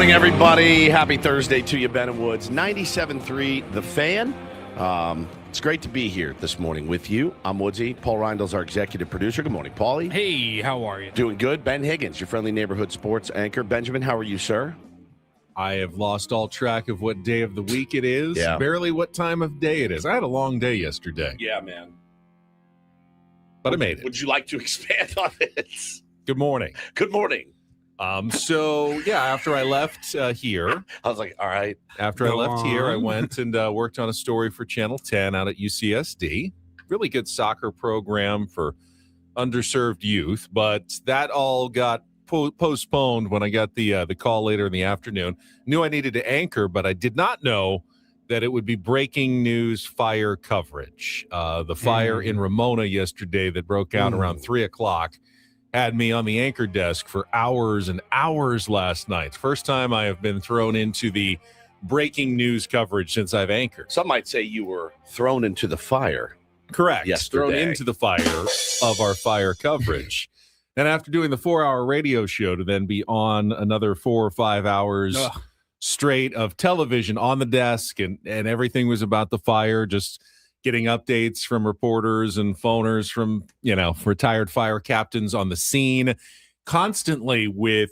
morning, everybody. Happy Thursday to you, Ben and Woods. 97.3 The Fan. It's great to be here this morning with you. I'm Woodsy. Paul Reindel's our executive producer. Good morning, Paulie. Hey, how are you? Doing good. Ben Higgins, your friendly neighborhood sports anchor. Benjamin, how are you, sir? I have lost all track of what day of the week it is. Yeah. Barely what time of day it is. I had a long day yesterday. Yeah, man. But I made it. Would you like to expand on this? Good morning. Good morning. After I left here. I was like, all right. After I left here, I went and worked on a story for Channel 10 out at UCSD. Really good soccer program for underserved youth, but that all got postponed when I got the call later in the afternoon. Knew I needed to anchor, but I did not know that it would be breaking news fire coverage. The fire in Ramona yesterday that broke out around 3 o'clock had me on the anchor desk for hours and hours last night. First time I have been thrown into the breaking news coverage since I've anchored. Some might say you were thrown into the fire. Correct. Yesterday. Thrown into the fire of our fire coverage. And after doing the 4-hour radio show to then be on another 4 or 5 hours straight of television on the desk, and everything was about the fire, just getting updates from reporters and phoners from, retired fire captains on the scene, constantly with,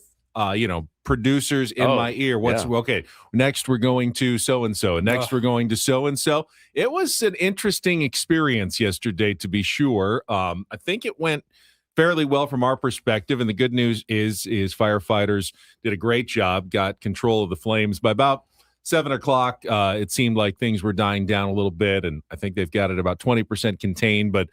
producers in my ear. Okay, next we're going to so-and-so, next we're going to so-and-so. It was an interesting experience yesterday, to be sure. I think it went fairly well from our perspective, and the good news is firefighters did a great job, got control of the flames. By about 7 o'clock, it seemed like things were dying down a little bit, and I think they've got it about 20% contained, but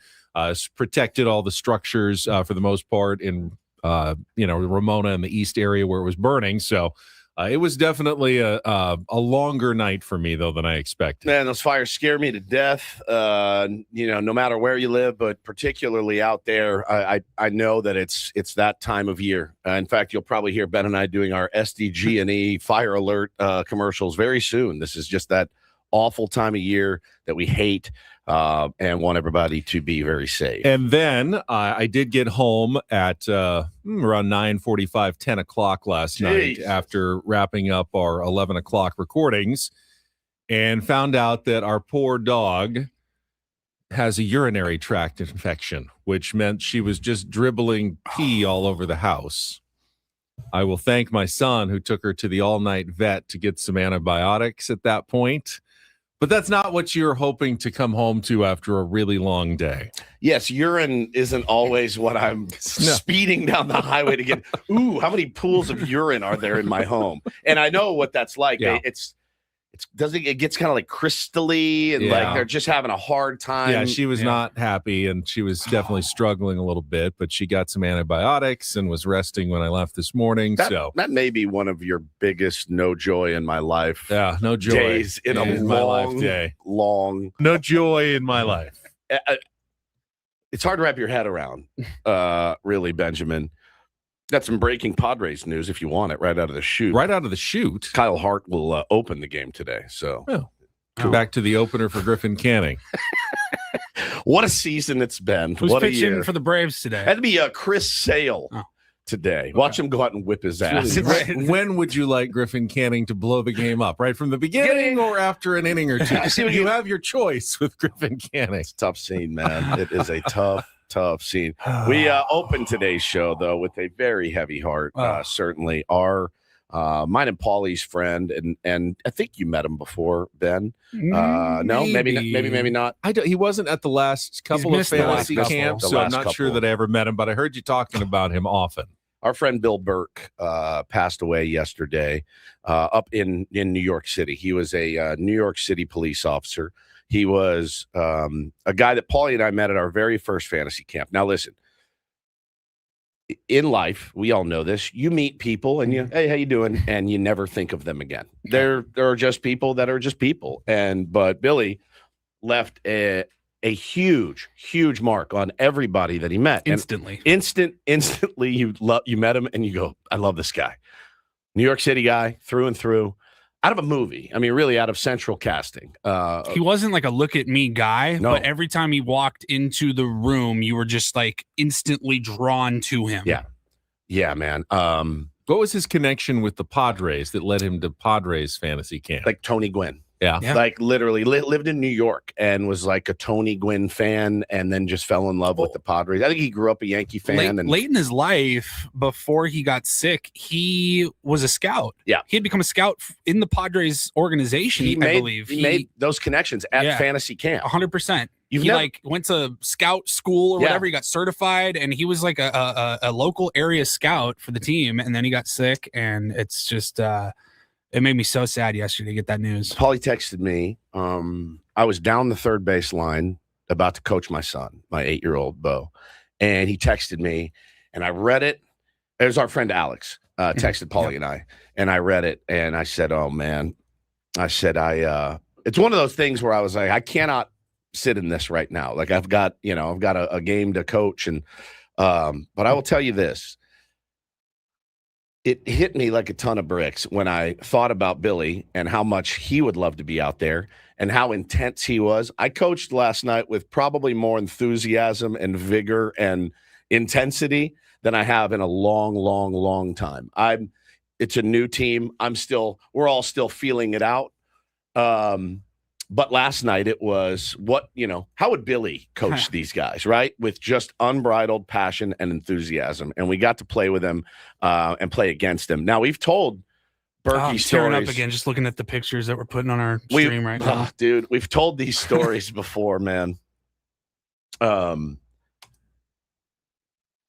protected all the structures for the most part in Ramona and the east area where it was burning. So it was definitely a longer night for me, though, than I expected. Man, those fires scare me to death, no matter where you live, but particularly out there. I know that it's that time of year. In fact, you'll probably hear Ben and I doing our SDG&E fire alert commercials very soon. This is just that awful time of year that we hate and want everybody to be very safe. And then I did get home at around 9:45, 10 o'clock last night after wrapping up our 11 o'clock recordings, and found out that our poor dog has a urinary tract infection, which meant she was just dribbling pee all over the house. I will thank my son who took her to the all-night vet to get some antibiotics at that point. But that's not what you're hoping to come home to after a really long day. Yes, urine isn't always what I'm speeding down the highway to get. Ooh, how many pools of urine are there in my home? And I know what that's like. Yeah. It gets kind of like crystally and like they're just having a hard time. Yeah, she was not happy, and she was definitely struggling a little bit, but she got some antibiotics and was resting when I left this morning. That may be one of your biggest no joy in my life. Yeah, no joy days in my life day. Long. No joy in my life. It's hard to wrap your head around, really, Benjamin. Got some breaking Padres news if you want it right out of the chute. Right out of the chute? Kyle Hart will open the game today. So back to the opener for Griffin Canning. What a season it's been. Who's what pitching for the Braves today? That'd be Chris Sale today. Okay. Watch him go out and whip his ass. When would you like Griffin Canning to blow the game up? Right from the beginning or after an inning or two? You have your choice with Griffin Canning. It's a tough scene, man. It is a tough scene. We opened today's show, though, with a very heavy heart. Certainly our mine and Paulie's friend, and I think you met him before, Ben. No, maybe not. He wasn't at the last couple of fantasy camps, so I'm not sure that I ever met him, but I heard you talking about him often. Our friend Bill Burke passed away yesterday up in New York City. He was a New York City police officer. He was a guy that Paulie and I met at our very first fantasy camp. Now, listen, in life, we all know this. You meet people and hey, how you doing? And you never think of them again. There are just people that are just people. But Billy left a huge mark on everybody that he met. Instantly. Instantly, you met him and you go, I love this guy. New York City guy, through and through. Out of a movie. I mean, really out of central casting. He wasn't like a look at me guy, but every time he walked into the room, you were just like instantly drawn to him. Yeah, man. What was his connection with the Padres that led him to Padres fantasy camp? Like Tony Gwynn. Yeah. Like literally lived in New York and was like a Tony Gwynn fan and then just fell in love with the Padres. I think he grew up a Yankee fan. Late in his life, before he got sick, he was a scout. Yeah. He had become a scout in the Padres organization, I believe. He made those connections at fantasy camp. 100%. He went to scout school or whatever. He got certified, and he was like a local area scout for the team. And then he got sick, and it's just it made me so sad yesterday to get that news. Paulie texted me. I was down the third base line about to coach my son, my 8-year-old Bo, and he texted me, and I read it. It was our friend Alex texted Paulie and I read it, and I said, "Oh man," I said, it's one of those things where I was like, I cannot sit in this right now. Like I've got a game to coach, and but I will tell you this. It hit me like a ton of bricks when I thought about Billy and how much he would love to be out there and how intense he was. I coached last night with probably more enthusiasm and vigor and intensity than I have in a long, long, long time. It's a new team. We're all still feeling it out. But last night it was how would Billy coach these guys, right? With just unbridled passion and enthusiasm. And we got to play with him and play against him. Now, we've told Berkey stories. Tearing up again, just looking at the pictures that we're putting on our stream right now. Dude, we've told these stories before, man. But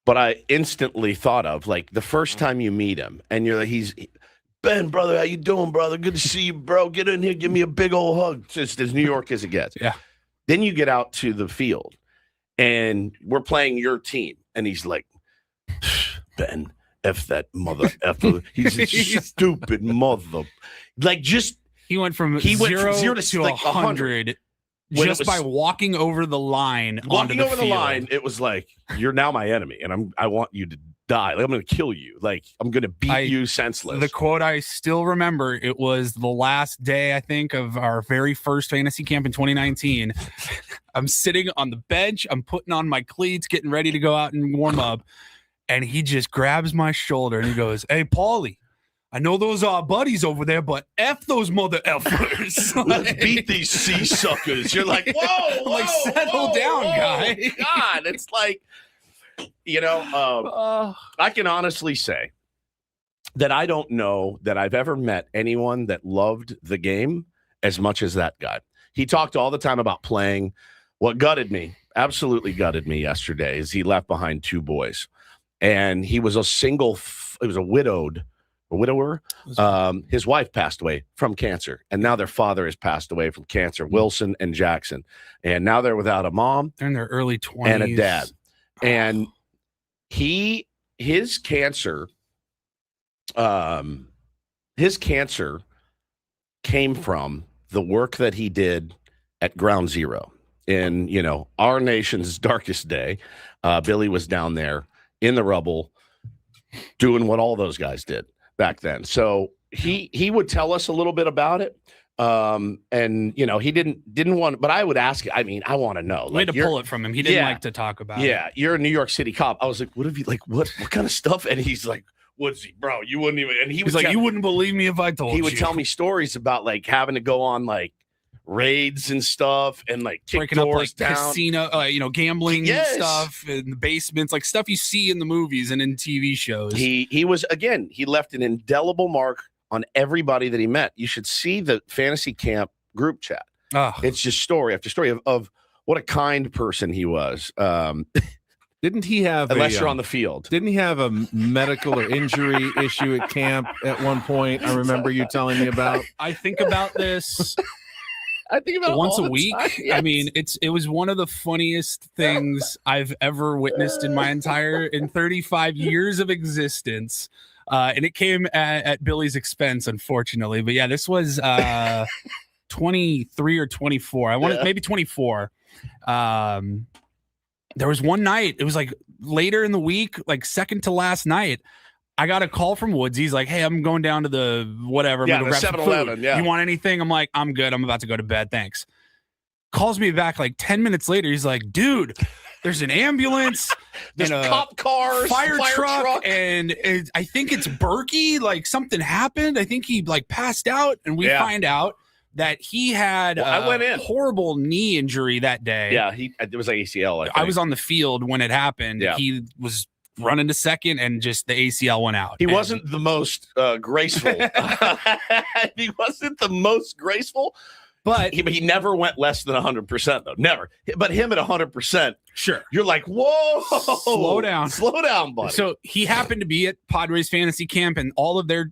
I instantly thought of, like, the first time you meet him and you're like, Ben, brother, how you doing, brother? Good to see you, bro. Get in here, give me a big old hug. Just as New York as it gets. Yeah. Then you get out to the field, and we're playing your team, and he's like, Ben, F that mother effer. He's a stupid mother. Like, just he went from zero to like 100 just by walking over the line. Walking over the line, it was like, you're now my enemy, and I want you to die. Like, I'm going to kill you. Like, I'm going to beat you senseless. The quote I still remember, it was the last day, I think, of our very first fantasy camp in 2019. I'm sitting on the bench. I'm putting on my cleats, getting ready to go out and warm up. And he just grabs my shoulder and he goes, "Hey, Paulie, I know those are our buddies over there, but F those mother effers." Let's beat these sea suckers. You're like, whoa, settle down, guy. God, it's like, I can honestly say that I don't know that I've ever met anyone that loved the game as much as that guy. He talked all the time about playing. What gutted me, absolutely gutted me yesterday, is he left behind 2 boys. And he was a widower. His wife passed away from cancer, and now their father has passed away from cancer, Wilson and Jackson. And now they're without a mom. They're in their early 20s. And a dad. And his cancer came from the work that he did at Ground Zero in, our nation's darkest day. Billy was down there in the rubble doing what all those guys did back then. So he would tell us a little bit about it. And he didn't want, but I would ask, I want to know. We had to pull it from him. He didn't like to talk about it. Yeah. You're a New York City cop. I was like, what kind of stuff? And he's like, Woodsy, bro, you wouldn't even, and he was like, you wouldn't believe me if I told you. He would tell me stories about like having to go on like raids and stuff and like kick breaking doors up like down. Casino, gambling stuff in the basements, like stuff you see in the movies and in TV shows. He was, again, he left an indelible mark on everybody that he met. You should see the fantasy camp group chat. It's just story after story of what a kind person he was. Didn't he have, unless you're on the field, didn't he have a medical or injury issue at camp at one point? I remember you telling me about. I think about this. I think about once a week. Yes. It was one of the funniest things I've ever witnessed in my in 35 years of existence. And it came at Billy's expense, unfortunately. But yeah, this was 23 or 24. Maybe 24. There was one night, it was like later in the week, like second to last night. I got a call from Woods. He's like, "Hey, I'm going down to the whatever. Yeah, the 7-Eleven. Yeah. You want anything?" I'm like, "I'm good. I'm about to go to bed. Thanks." calls me back like 10 minutes later. He's like, dude, there's an ambulance, There's and a cop cars, fire truck, and I think it's Berkey. Like something happened. I think he like passed out, and we find out that he had I went in. horrible knee injury that day. Yeah, it was like ACL. I was on the field when it happened. Yeah. He was running to second, and just the ACL went out. He wasn't the most graceful. He wasn't the most graceful, but he never went less than 100%, though. Never. But him at 100%, sure. You're like, whoa, slow down, buddy. So he happened to be at Padres fantasy camp, and all of their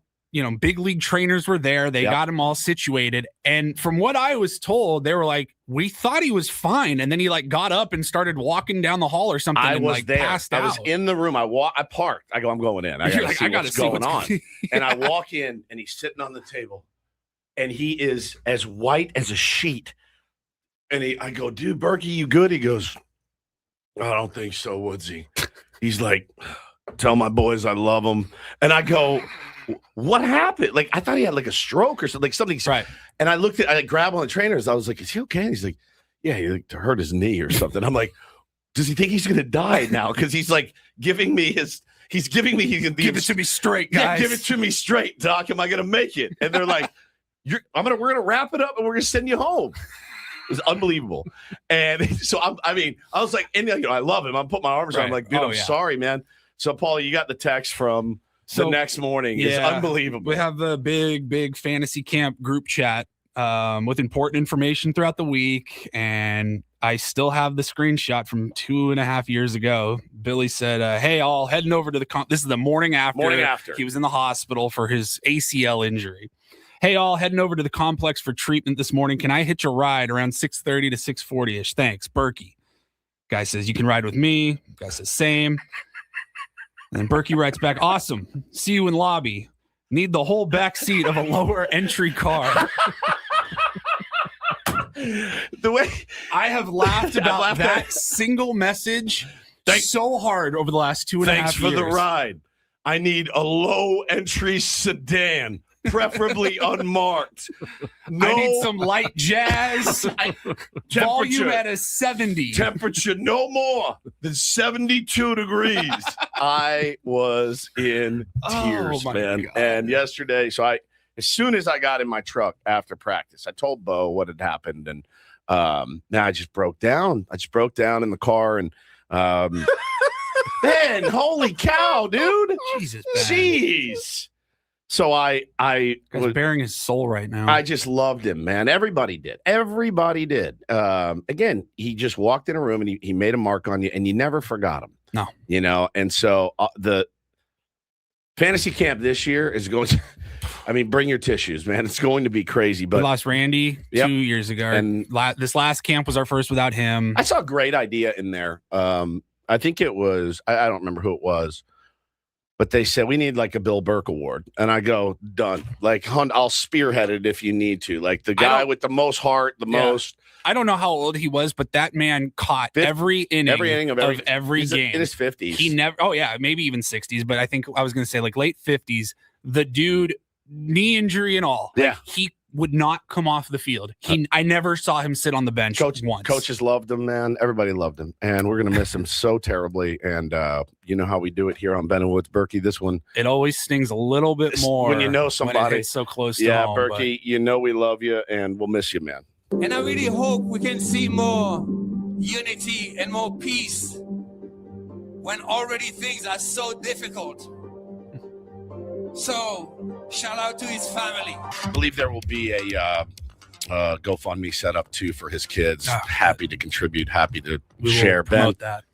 big league trainers were there. They got him all situated. And from what I was told, they were like, we thought he was fine. And then he like got up and started walking down the hall or something. I and was like there. Passed I was out. in the room. I parked. I go, I'm going in. I gotta see what's going on. And I walk in, and he's sitting on the table, and he is as white as a sheet. And I go, dude, Berkey, you good? He goes, I don't think so, Woodsy. He's like, tell my boys I love them. And I go, what happened? Like, I thought he had like a stroke or something. Like something. Right. And I grabbed one of the trainers. I was like, is he okay? And he's like, yeah, he like, hurt his knee or something. I'm like, does he think he's going to die now? Because he's like giving me give it to me straight, guys. Yeah, give it to me straight, Doc. Am I going to make it? And they're like, we're going to wrap it up and we're going to send you home. It was unbelievable. And so I was like, and I love him. I'm putting my arms around him. I'm like, dude, I'm sorry, man. So Paulie, you got the text from the next morning. It's unbelievable. We have the big fantasy camp group chat with important information throughout the week. And I still have the screenshot from 2.5 years ago. Billy said, hey, all heading over to this is the morning after. He was in the hospital for his ACL injury. Hey, all heading over to the complex for treatment this morning. Can I hitch a ride around 6:30 to 6:40-ish? Thanks, Berkey. Guy says, you can ride with me. Guy says, same. And Berkey writes back, awesome. See you in lobby. Need the whole back seat of a lower entry car. The way I have laughed about that single message so hard over the last 2.5 years. Thanks for the ride. I need a low entry sedan, preferably unmarked. I need some light jazz. Volume at a 70. Temperature no more than 72 degrees. I was in tears, man. God. And yesterday, as soon as I got in my truck after practice, I told Bo what had happened, and now I just broke down. I just broke down in the car, and man, holy cow, dude! Jesus, jeez. So I was bearing his soul right now. I just loved him, man. Everybody did. Again, he just walked in a room and he made a mark on you, and you never forgot him. No, And so the fantasy camp this year is going to. I mean, bring your tissues, man. It's going to be crazy. But we lost Randy 2 years ago, and this last camp was our first without him. I saw a great idea in there. I think it was. I don't remember who it was. But they said, we need like a Bill Burke award. And I go, done. Like, I'll spearhead it if you need to. Like the guy with the most heart, most. I don't know how old he was, but that man caught every inning of every game. In his 50s. He never, maybe even 60s. But I think I was going to say like late 50s. The dude, knee injury and all. Yeah. He would not come off the field. I never saw him sit on the bench once. Coaches loved him, man. Everybody loved him. And we're going to miss him so terribly. And you know how we do it here on Ben and Woods. Berkey, this one. It always stings a little bit more when you know somebody. When it hits so close to home. Berkey, you know we love you, and we'll miss you, man. And I really hope we can see more unity and more peace when already things are so difficult. So, shout out to his family. I believe there will be a GoFundMe set up too for his kids. Happy to contribute. Happy to share. Ben, that.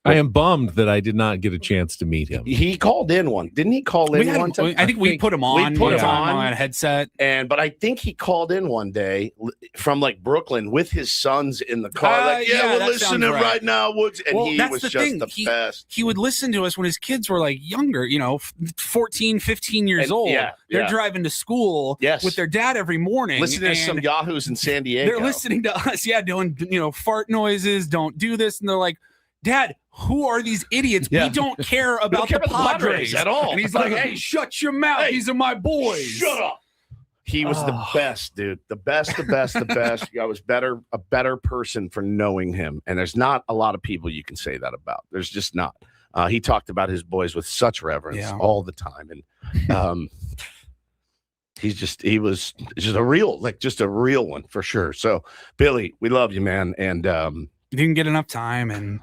I am bummed that I did not get a chance to meet him. He called in one. Didn't he call in one time? I think we put him on. We put him on a headset. But I think he called in one day from like Brooklyn with his sons in the car. We're listening right now, Woods. And he was just the best. He would listen to us when his kids were like younger, 14, 15 years old. They're driving to school with their dad every morning. Listening to some yahoos in San Diego. They're listening to us, doing, fart noises, don't do this. And they're like, Dad, who are these idiots? We don't care about the Padres at all. And he's like, hey, shut your mouth. These are my boys. Shut up. He was the best, dude. The best. I was a better person for knowing him. And there's not a lot of people you can say that about. There's just not. He talked about his boys with such reverence all the time. And he was just a real one for sure. So Billy, we love you, man. And you didn't get enough time. And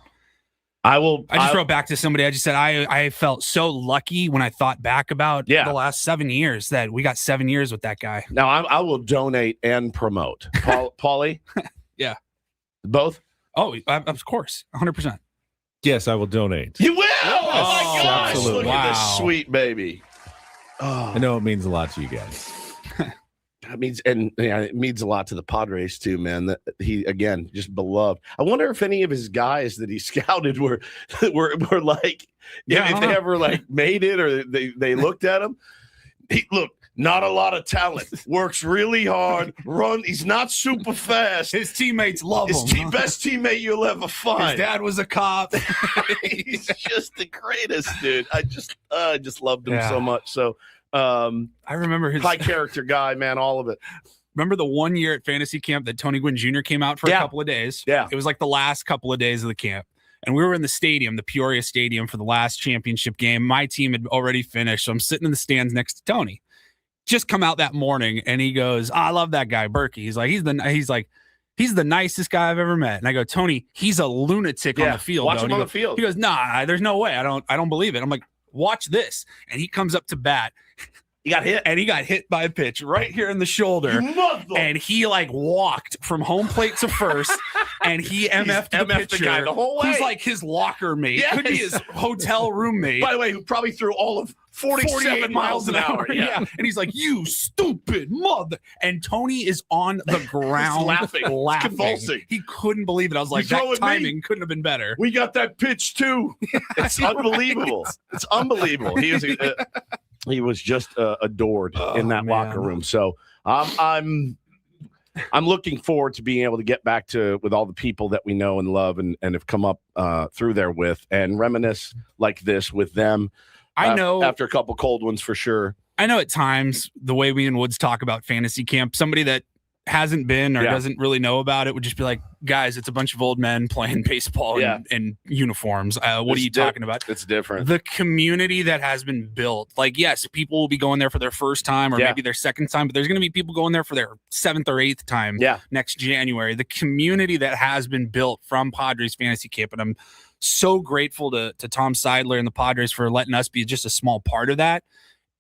I just wrote back to somebody. I just said, I felt so lucky when I thought back about the last 7 years that we got 7 years with that guy. Now I will donate and promote. Paulie? Yeah. Both? Oh, of course. 100%. Yes, I will donate. You will? Oh my gosh. Absolutely. Look at this sweet baby. Oh. I know it means a lot to you guys. It means a lot to the Padres too, man. That he again just beloved. I wonder if any of his guys that he scouted were like, if they ever like made it or they looked at him. Not a lot of talent. Works really hard. He's not super fast. His teammates love him. Best teammate you'll ever find. His dad was a cop. He's just the greatest, dude. I just loved him so much. So. I remember his high character guy, man, all of it. Remember the 1 year at fantasy camp that Tony Gwynn Jr. came out for a couple of days? Yeah. It was like the last couple of days of the camp. And we were in the stadium, the Peoria Stadium, for the last championship game. My team had already finished, so I'm sitting in the stands next to Tony. Just come out that morning, and he goes, I love that guy, Berkey. He's the nicest guy I've ever met. And I go, Tony, he's a lunatic on the field. Watch him on the field. He goes, nah, there's no way. I don't believe it. I'm like, watch this. And he comes up to bat. He got hit. And he got hit by a pitch right here in the shoulder. And he like walked from home plate to first. And he MF'd the pitcher. The guy the whole way. Who's like his locker mate. Yeah, could be his hotel roommate. By the way, who probably threw all of 47 miles an hour. Yeah. And he's like, you stupid mother. And Tony is on the ground laughing. Convulsing. He couldn't believe it. I was like, that timing couldn't have been better. We got that pitch too. It's unbelievable. It's unbelievable. He was just adored in that locker room. So I'm looking forward to being able to get back with all the people that we know and love and have come up through there with and reminisce like this with them. I know after a couple cold ones for sure. I know at times the way we and Woods talk about fantasy camp, somebody that hasn't been or doesn't really know about it would just be like, guys, it's a bunch of old men playing baseball in uniforms. What are you talking about? It's different. The community that has been built. Like, yes, people will be going there for their first time or maybe their second time, but there's going to be people going there for their 7th or 8th time next January. The community that has been built from Padres Fantasy Camp, and I'm so grateful to Tom Seidler and the Padres for letting us be just a small part of that.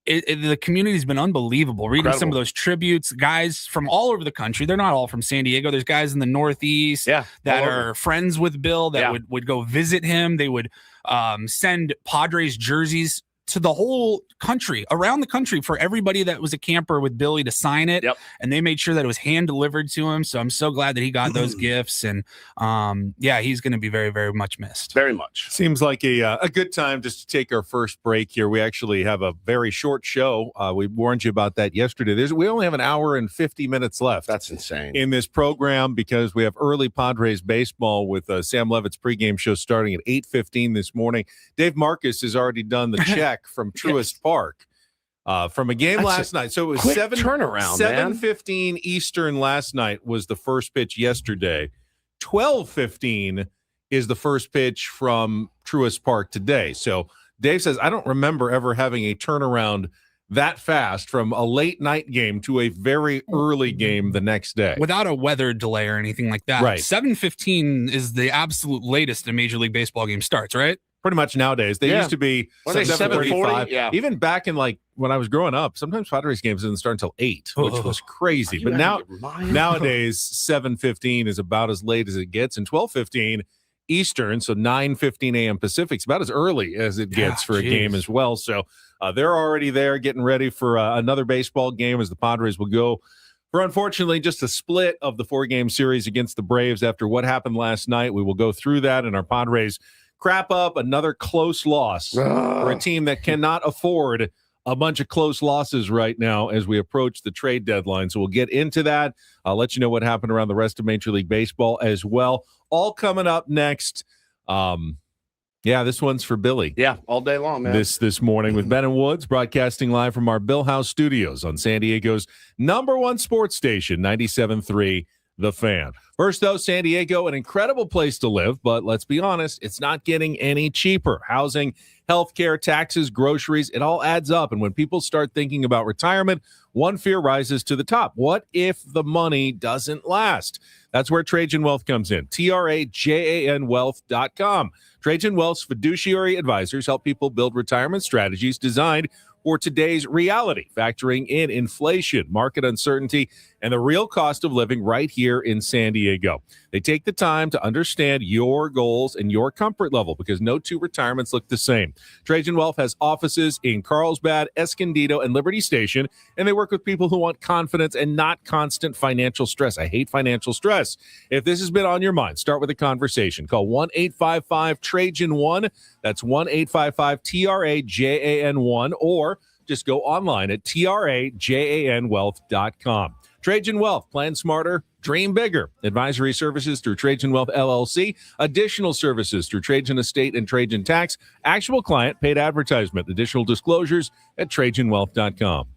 The community has been unbelievable. Reading some of those tributes, guys from all over the country. They're not all from San Diego. There's guys in the Northeast that are friends with Bill that would go visit him. They would send Padres jerseys to the whole country, around the country, for everybody that was a camper with Billy to sign it. And they made sure that it was hand delivered to him. So I'm so glad that he got those gifts. And he's going to be very, very much missed. Very much. Seems like a good time just to take our first break here. We actually have a very short show. We warned you about that yesterday. We only have an hour and 50 minutes left. That's insane. In this program, because we have early Padres baseball with Sam Levitt's pregame show starting at 8:15 this morning. Dave Marcus has already done the check from Truist Park from a game last night. So it was turnaround, 7:15 Eastern last night was the first pitch yesterday. 12:15 is the first pitch from Truist Park today. So Dave says, I don't remember ever having a turnaround that fast from a late night game to a very early game the next day. Without a weather delay or anything like that. Right. 7:15 is the absolute latest a Major League Baseball game starts, right? Pretty much nowadays. They used to be 7:45. Yeah. Even back in like when I was growing up, sometimes Padres games didn't start until 8, which was crazy. But nowadays 7:15 is about as late as it gets, and 12:15 Eastern, so 9:15 a.m. Pacific, is about as early as it gets for a game as well. So they're already there getting ready for another baseball game as the Padres will go for, unfortunately, just a split of the 4-game series against the Braves after what happened last night. We will go through that in our Padres crap up, another close loss for a team that cannot afford a bunch of close losses right now as we approach the trade deadline. So we'll get into that. I'll let you know what happened around the rest of Major League Baseball as well. All coming up next. Yeah, this one's for Billy. Yeah, all day long, man. This morning with Ben and Woods, broadcasting live from our Bill House studios on San Diego's #1 sports station, 97.3 The Fan. First, though, San Diego, an incredible place to live, but let's be honest, it's not getting any cheaper. Housing, healthcare, taxes, groceries, it all adds up. And when people start thinking about retirement, one fear rises to the top. What if the money doesn't last? That's where Trajan Wealth comes in. TRAJANwealth.com. Trajan Wealth's fiduciary advisors help people build retirement strategies designed for today's reality, factoring in inflation, market uncertainty, and the real cost of living right here in San Diego. They take the time to understand your goals and your comfort level because no two retirements look the same. Trajan Wealth has offices in Carlsbad, Escondido, and Liberty Station, and they work with people who want confidence and not constant financial stress. I hate financial stress. If this has been on your mind, start with a conversation. Call 1-855-TRAJAN1. That's 1-855-TRAJAN1, or just go online at TRAJANwealth.com. Trajan Wealth, plan smarter, dream bigger. Advisory services through Trajan Wealth LLC. Additional services through Trajan Estate and Trajan Tax. Actual client paid advertisement. Additional disclosures at TrajanWealth.com.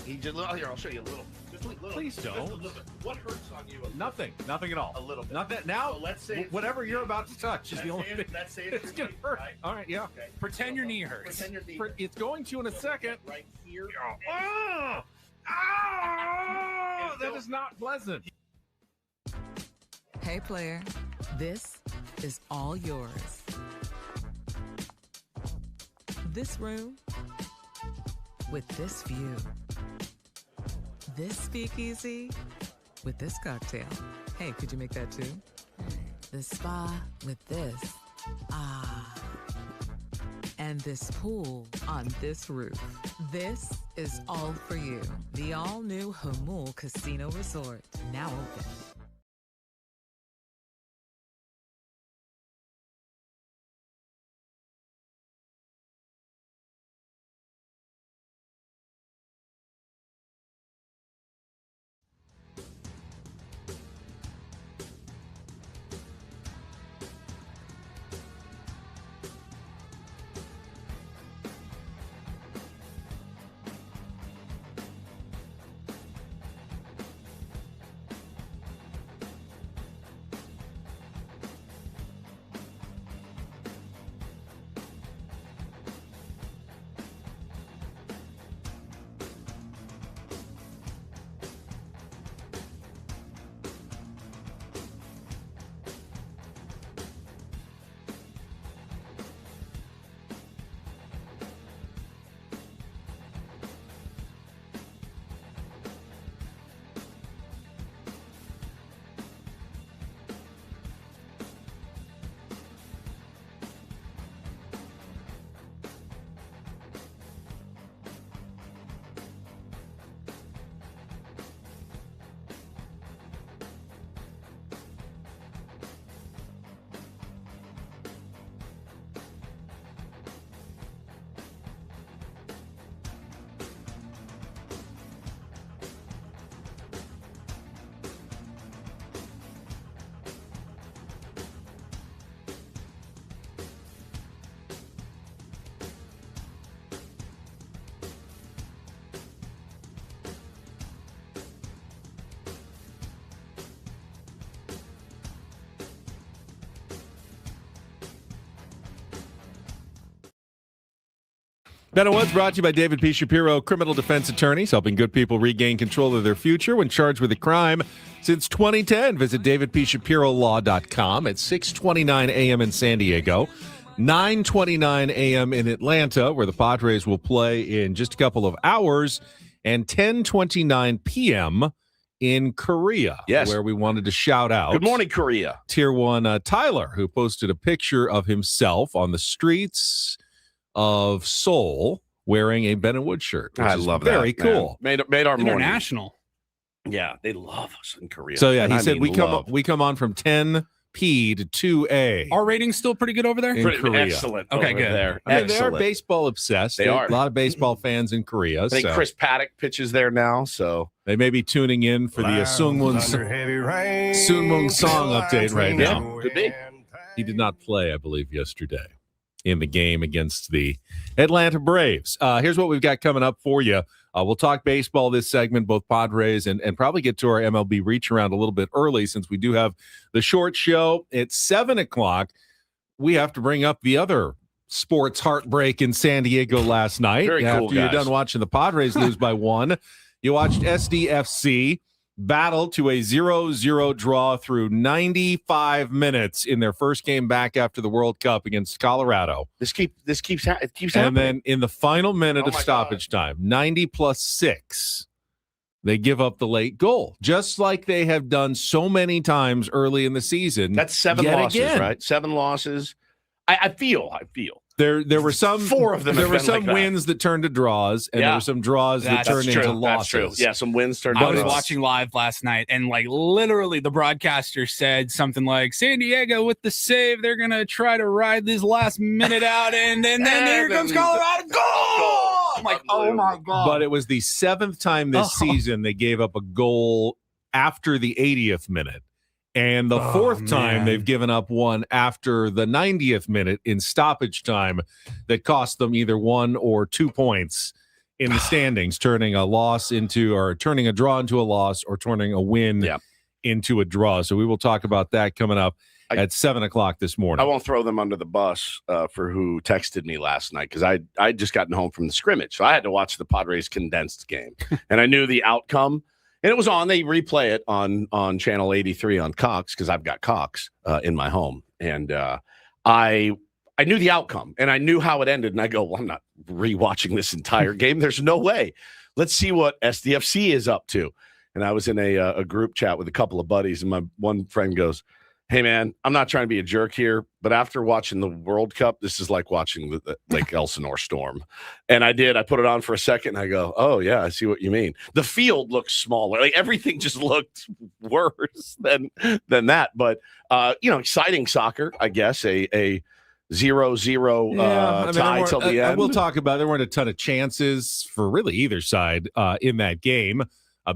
He just here. I'll show you a little. Just a little. Please don't. Just a little bit. What hurts on you? Nothing at all. A little bit. Not that now. So let's say whatever you're about to touch is the only thing. Let's say It's gonna hurt. Right? All right, yeah. Okay. Pretend your knee hurts. Pretend your knee. It's going to in a second. Right here. Oh, that is not pleasant. Hey, player, this is all yours. This room with this view. This speakeasy with this cocktail. Hey, could you make that too? The spa with this. Ah. And this pool on this roof. This is all for you. The all-new Hamul Casino Resort, now open. Ben and Woods brought to you by David P. Shapiro, criminal defense attorneys, helping good people regain control of their future when charged with a crime. Since 2010, visit davidpshapirolaw.com at 6:29 a.m. in San Diego, 9:29 a.m. in Atlanta, where the Padres will play in just a couple of hours, and 10:29 p.m. in Korea, Yes, where we wanted to shout out. Good morning, Korea. Tier 1 Tyler, who posted a picture of himself on the streets of Seoul wearing a Ben and Wood shirt. I love very that. Very cool. Made our morning. International. Yeah, they love us in Korea. So yeah, And he I said mean love. we come on from 10P to 2A. Our rating's still pretty good over there. In Pretty Korea. excellent. Okay, over good. There. I mean, they are Excellent. baseball obsessed. They are. A lot of baseball fans in Korea. I think So Chris Paddock pitches there now, so they may be tuning in for the Sungmoon song update right now. Could be. He did not play, I believe, yesterday in the game against the Atlanta Braves. Here's what we've got coming up for you. We'll talk baseball this segment, both Padres, and probably get to our MLB reach around a little bit early since we do have the short show at 7 o'clock. We have to bring up the other sports heartbreak in San Diego last night. Very cool, After you're guys. done watching the Padres lose by 1, you watched SDFC battle to a 0-0 draw through 95 minutes in their first game back after the World Cup against Colorado. It keeps happening. And then in the final minute Oh of my stoppage time, 90+6, they give up the late goal, just like they have done so many times early in the season. That's 7 yet losses, again. right? 7 losses. I feel. There were some 4 of them. There have were been some like that. wins that turned to draws, and there Yeah. were some draws that That's turned That's into true. That's true. losses. Yeah, some wins turned. I into was draws. watching live last night, and like literally the broadcaster said something like, San Diego with the save, they're going to try to ride this last minute out, and then here comes Colorado. Goal! I'm like, oh my God. But it was the 7th time this season they gave up a goal after the 80th minute. And the 4th time man. they've given up one after the 90th minute in stoppage time that cost them either 1 or 2 points in the standings, turning a draw into a loss or turning a win into a draw. So we will talk about that coming up at 7:00 this morning. I won't throw them under the bus for who texted me last night because I just gotten home from the scrimmage. So I had to watch the Padres condensed game. And I knew the outcome. And it was on. They replay it on Channel 83 on Cox because I've got Cox in my home. And I knew the outcome. And I knew how it ended. And I go, well, I'm not rewatching this entire game. There's no way. Let's see what SDFC is up to. And I was in a group chat with a couple of buddies. And my one friend goes, hey, man, I'm not trying to be a jerk here, but after watching the World Cup, this is like watching the Lake Elsinore storm. And I did. I put it on for a second, and I go, oh, yeah, I see what you mean. The field looks smaller. Like, everything just looked worse than that. But, exciting soccer, I guess, a 0-0 tie till the end. We'll talk about it. There weren't a ton of chances for really either side in that game.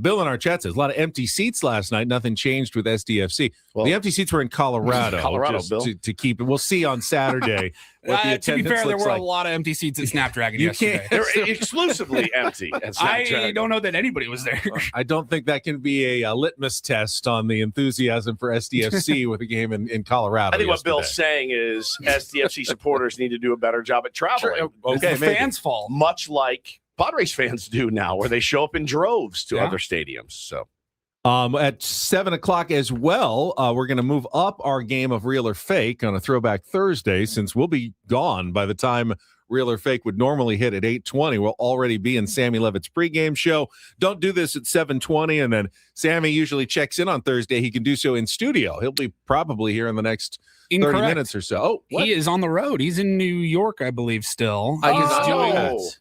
Bill in our chat says a lot of empty seats last night. Nothing changed with SDFC. Well, the empty seats were in Colorado. Bill. To keep it. We'll see on Saturday. To be fair, there were a lot of empty seats at Snapdragon yesterday. They're exclusively empty at Snapdragon. I don't know that anybody was there. I don't think that can be a litmus test on the enthusiasm for SDFC with a game in Colorado. I think what Bill's saying is SDFC supporters need to do a better job at traveling. Okay, it's the fans' fault. Much like Padres fans do now, where they show up in droves to other stadiums. So, at 7:00 as well, we're going to move up our game of Real or Fake on a Throwback Thursday, since we'll be gone by the time Real or Fake would normally hit at 8:20. We'll already be in Sammy Levitt's pregame show. Don't do this at 7:20, and then Sammy usually checks in on Thursday. He can do so in studio. He'll be probably here in the next 30 minutes or so. Oh, what? He is on the road. He's in New York, I believe, still.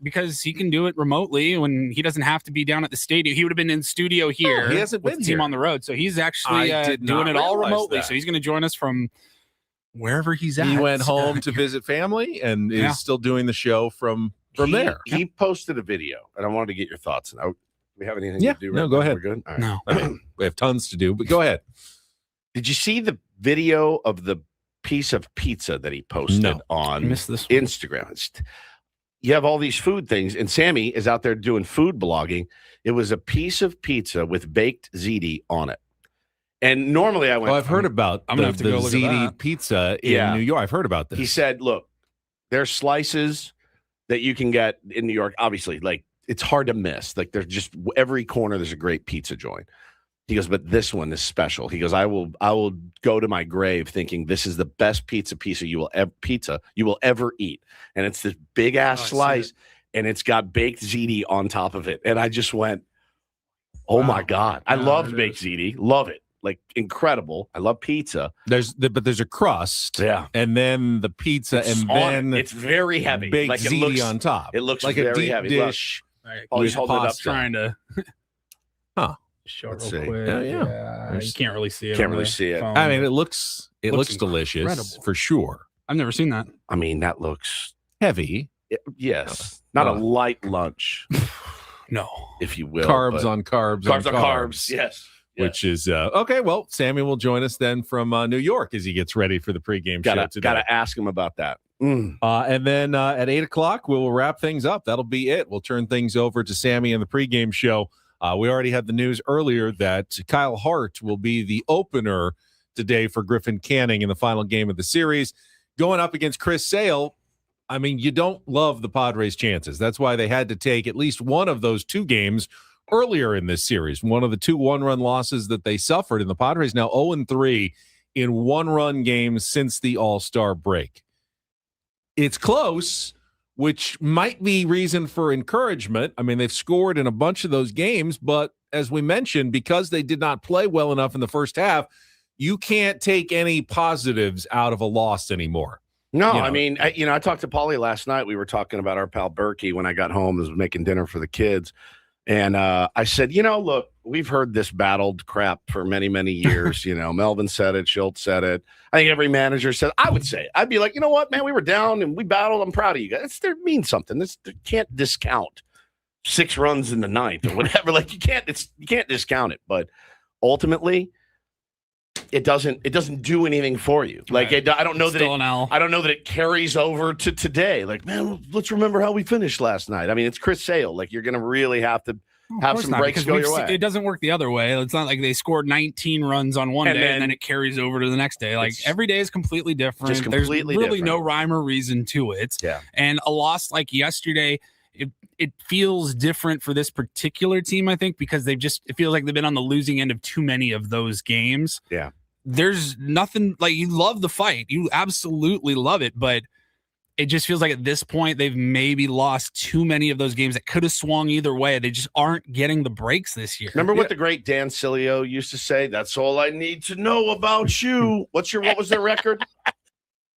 Because he can do it remotely when he doesn't have to be down at the stadium. He would have been in studio here. He hasn't been with the team on the road. So he's actually doing it all remotely. So he's going to join us from wherever he's at. He went home to visit family and is still doing the show from there. He posted a video, and I wanted to get your thoughts. Do we have anything to do? No, go ahead. We're good? All right. No. We have tons to do, but go ahead. Did you see the video of the piece of pizza that he posted on Instagram? You have all these food things, and Sammy is out there doing food blogging. It was a piece of pizza with baked ziti on it. And normally I went, I've heard about I'm going to have to go look at ziti pizza in New York. I've heard about this. He said, look, there's slices that you can get in New York. Obviously, like, it's hard to miss. Like, there's just every corner, there's a great pizza joint. He goes, but this one is special. He goes, I will go to my grave thinking this is the best pizza you will ever eat. And it's this big ass slice, and it's got baked ziti on top of it. And I just went, oh my God. I love baked ziti. Love it. Like, incredible. I love pizza. But there's a crust. Yeah. And then the pizza, and then it's very heavy. Baked ziti on top. It looks like very a deep heavy. dish. He's holding it up. Trying to show Let's it see. real quick. Yeah. You can't really see it. Can't really see it. Phone. I mean, it looks delicious incredible. for sure. I've never seen that. I mean, that looks Heavy. yes. Not a light lunch. No. If you will. Carbs on carbs. Carbs on carbs. Yes. Which is okay. Well, Sammy will join us then from New York as he gets ready for the pregame show today. Gotta ask him about that. And then at 8:00, we'll wrap things up. That'll be it. We'll turn things over to Sammy in the pregame show. We already had the news earlier that Kyle Hart will be the opener today for Griffin Canning in the final game of the series, going up against Chris Sale. I mean, you don't love the Padres' chances. That's why they had to take at least one of those two games earlier in this series. One of the 2 one-run losses that they suffered, and the Padres now 0-3 in one-run games since the All-Star break. It's close, which might be reason for encouragement. I mean, they've scored in a bunch of those games, but as we mentioned, because they did not play well enough in the first half, you can't take any positives out of a loss anymore. No, I mean, I talked to Paulie last night. We were talking about our pal Berkey when I got home. I was making dinner for the kids. And I said, look, we've heard this battled crap for many, many years. Melvin said it. Schultz said it. I think every manager said, I would say it. I'd be like, you know what, man, we were down and we battled. I'm proud of you guys. It means something. You can't discount 6 runs in the 9th or whatever. Like, you can't discount it. But ultimately, it doesn't do anything for you. Like I don't know I don't know that it carries over to today. Like, man, let's remember how we finished last night. I mean, it's Chris Sale. Like, you're going to really have to have some breaks go your way. It doesn't work the other way. It's not like they scored 19 runs on one day and then it carries over to the next day. Like, every day is completely different. There's really no rhyme or reason to it. Yeah. And a loss like yesterday, it feels different for this particular team, I think, because it feels like they've been on the losing end of too many of those games. Yeah. There's nothing like, you love the fight. You absolutely love it, but it just feels like at this point they've maybe lost too many of those games that could have swung either way. They just aren't getting the breaks this year. Remember what the great Dan Cilio used to say? That's all I need to know about you. What was their record?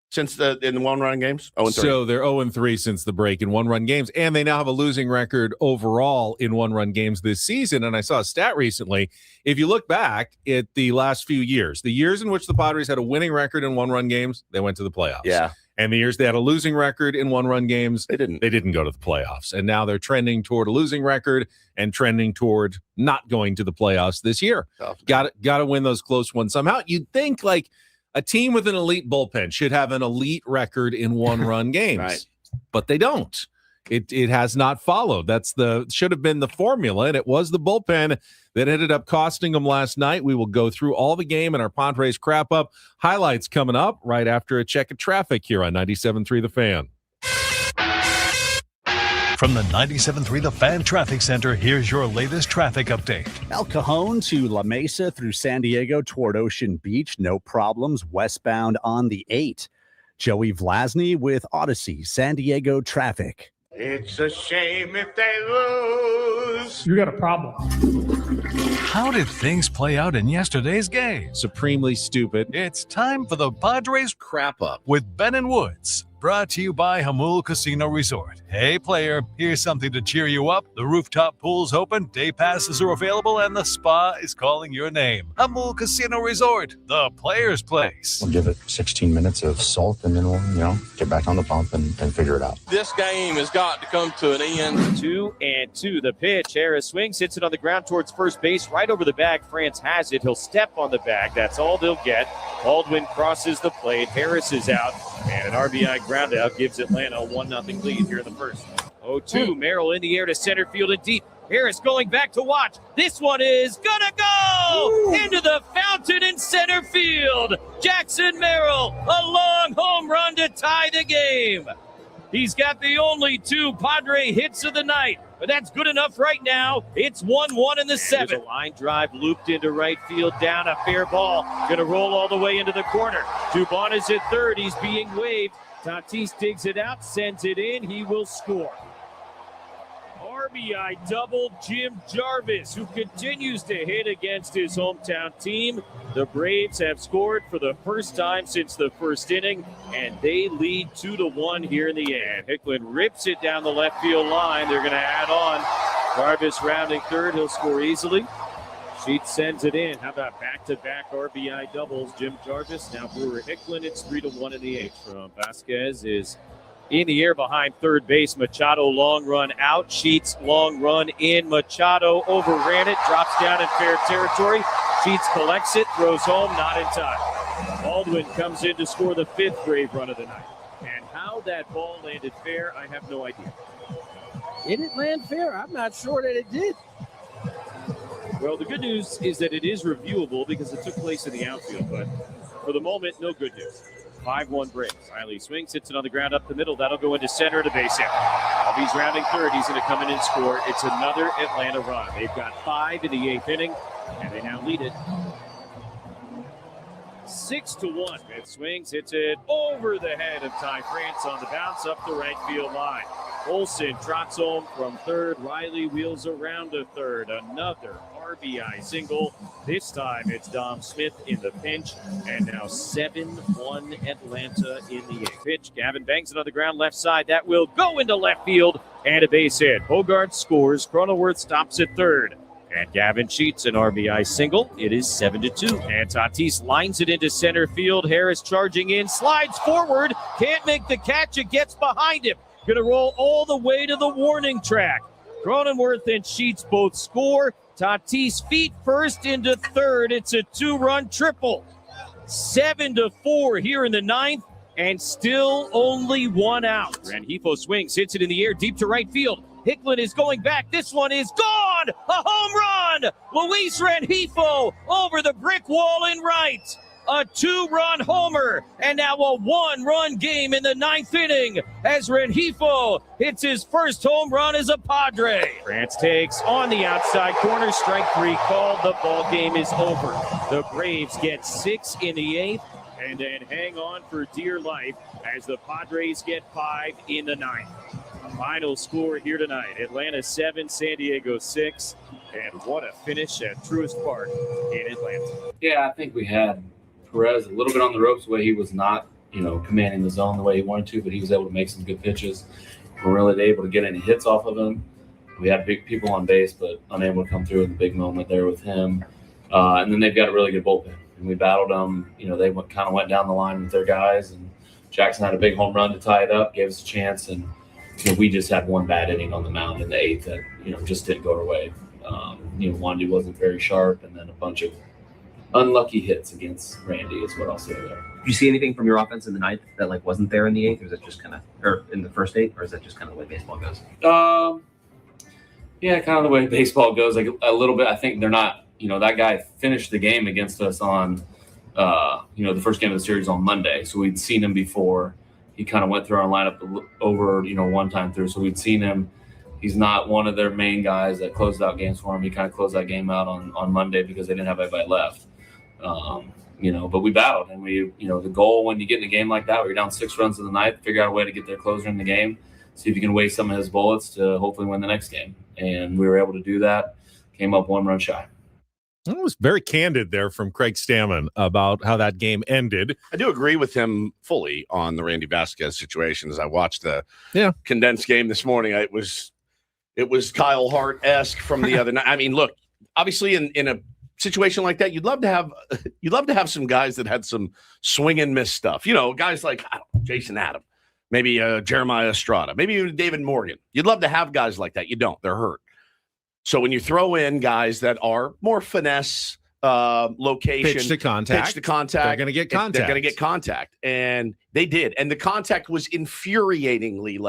Since in the one-run games? 0-3. So they're 0-3 since the break in one-run games, and they now have a losing record overall in one-run games this season. And I saw a stat recently. If you look back at the last few years, the years in which the Padres had a winning record in one-run games, they went to the playoffs. Yeah. And the years they had a losing record in one-run games, they didn't go to the playoffs. And now they're trending toward a losing record and trending toward not going to the playoffs this year. Got to win those close ones somehow. You'd think like a team with an elite bullpen should have an elite record in one-run games, right. But they don't. It has not followed. Should have been the formula, and it was the bullpen that ended up costing them last night. We will go through all the game and our Padres Wrap-Up highlights coming up right after a check of traffic here on 97.3 The Fan. From the 97.3 The Fan Traffic Center, here's your latest traffic update. El Cajon to La Mesa through San Diego toward Ocean Beach. No problems. Westbound on the 8. Joey Vlasny with Odyssey, San Diego traffic. It's a shame if they lose. You got a problem. How did things play out in yesterday's game? Supremely stupid. It's time for the Padres Wrap-Up with Ben and Woods. Brought to you by Hamul Casino Resort. Hey, player, here's something to cheer you up. The rooftop pool's open, day passes are available, and the spa is calling your name. Hamul Casino Resort, the player's place. We'll give it 16 minutes of salt, and then we'll, get back on the pump and figure it out. This game has got to come to an end. 2-2, the pitch. Harris swings, hits it on the ground towards first base, right over the bag. France has it. He'll step on the bag. That's all they'll get. Baldwin crosses the plate. Harris is out, and an RBI ground out gives Atlanta a 1-0 lead here in the first. 0-2, Merrill in the air to center field and deep. Harris going back to watch. This one is gonna go into the fountain in center field. Jackson Merrill, a long home run to tie the game. He's got the only 2 Padre hits of the night, but that's good enough right now. It's 1-1 in the 7th. There's a line drive looped into right field, down a fair ball. Going to roll all the way into the corner. Dubon is at third. He's being waved. Tatis digs it out, sends it in. He will score. RBI double, Jim Jarvis, who continues to hit against his hometown team. The Braves have scored for the first time since the first inning, and they lead 2-1 here in the end. Hicklin rips it down the left field line. They're going to add on. Jarvis rounding third. He'll score easily. Sheets sends it in. How about back-to-back RBI doubles? Jim Jarvis, now Brewer Hicklin. It's 3-1 in the 8th. From Vasquez is in the air behind third base. Machado long run out. Sheets long run in. Machado overran it. Drops down in fair territory. Sheets collects it. Throws home. Not in time. Baldwin comes in to score the 5th Brave run of the night. And how that ball landed fair, I have no idea. Did it land fair? I'm not sure that it did. Well, the good news is that it is reviewable because it took place in the outfield. But for the moment, no good news. 5-1 Braves. Riley swings, hits it on the ground up the middle. That'll go into center to base hit. Albies rounding third. He's going to come in and score. It's another Atlanta run. They've got 5 in the 8th inning, and they now lead it 6-1. It swings, hits it over the head of Ty France on the bounce up the right field line. Olsen trots home from third. Riley wheels around to third. Another RBI single. This time it's Dom Smith in the pinch. And now 7-1 Atlanta in the 8th. Pitch. Gavin bangs it on the ground left side. That will go into left field and a base hit. Bogart scores. Cronenworth stops at third. And Gavin cheats an RBI single. It is 7-2. And Tatis lines it into center field. Harris charging in. Slides forward. Can't make the catch. It gets behind him. Going to roll all the way to the warning track. Cronenworth and Sheets both score. Tatis feet first into third. It's a 2-run triple. 7-4 here in the ninth, and still only one out. Rengifo swings, hits it in the air, deep to right field. Hicklin is going back. This one is gone. A home run. Luis Rengifo over the brick wall in right. A 2-run homer, and now a 1-run game in the ninth inning as Rengifo hits his first home run as a Padre. France takes on the outside corner, strike 3 called. The ball game is over. The Braves get 6 in the 8th, and then hang on for dear life as the Padres get 5 in the 9th. Final score here tonight, Atlanta 7, San Diego 6, and what a finish at Truist Park in Atlanta. Yeah, I think we had Perez a little bit on the ropes the way he was not, commanding the zone the way he wanted to, but he was able to make some good pitches. We're really able to get any hits off of him. We had big people on base, but unable to come through in the big moment there with him. And then they've got a really good bullpen. And we battled them. They kind of went down the line with their guys, and Jackson had a big home run to tie it up, gave us a chance, and we just had one bad inning on the mound in the 8th that just didn't go our way. Wandy wasn't very sharp, and then a bunch of unlucky hits against Randy is what I'll say there. Did you see anything from your offense in the 9th that wasn't there in the 8th, or is that just or in the first 8, or is that just kind of the way baseball goes? Yeah, kind of the way baseball goes. Like a little bit. I think they're not. That guy finished the game against us on, the first game of the series on Monday. So we'd seen him before. He kind of went through our lineup over, one time through. So we'd seen him. He's not one of their main guys that closed out games for him. He kind of closed that game out on Monday because they didn't have anybody left. But we battled, and the goal when you get in a game like that, where you're down 6 runs in the ninth, figure out a way to get their closer in the game, see if you can waste some of his bullets to hopefully win the next game. And we were able to do that. Came up 1 run shy. That was very candid there from Craig Stammen about how that game ended. I do agree with him fully on the Randy Vasquez situation. As I watched the condensed game this morning, it was Kyle Hart-esque from the other night. I mean, look, obviously in a situation like that, you'd love to have some guys that had some swing and miss stuff. Guys like Jason Adam, maybe Jeremiah Estrada, maybe even David Morgan. You'd love to have guys like that. You don't. They're hurt. So when you throw in guys that are more finesse, location, pitch to contact, they're going to get contact. They're going to get contact, and they did. And the contact was infuriatingly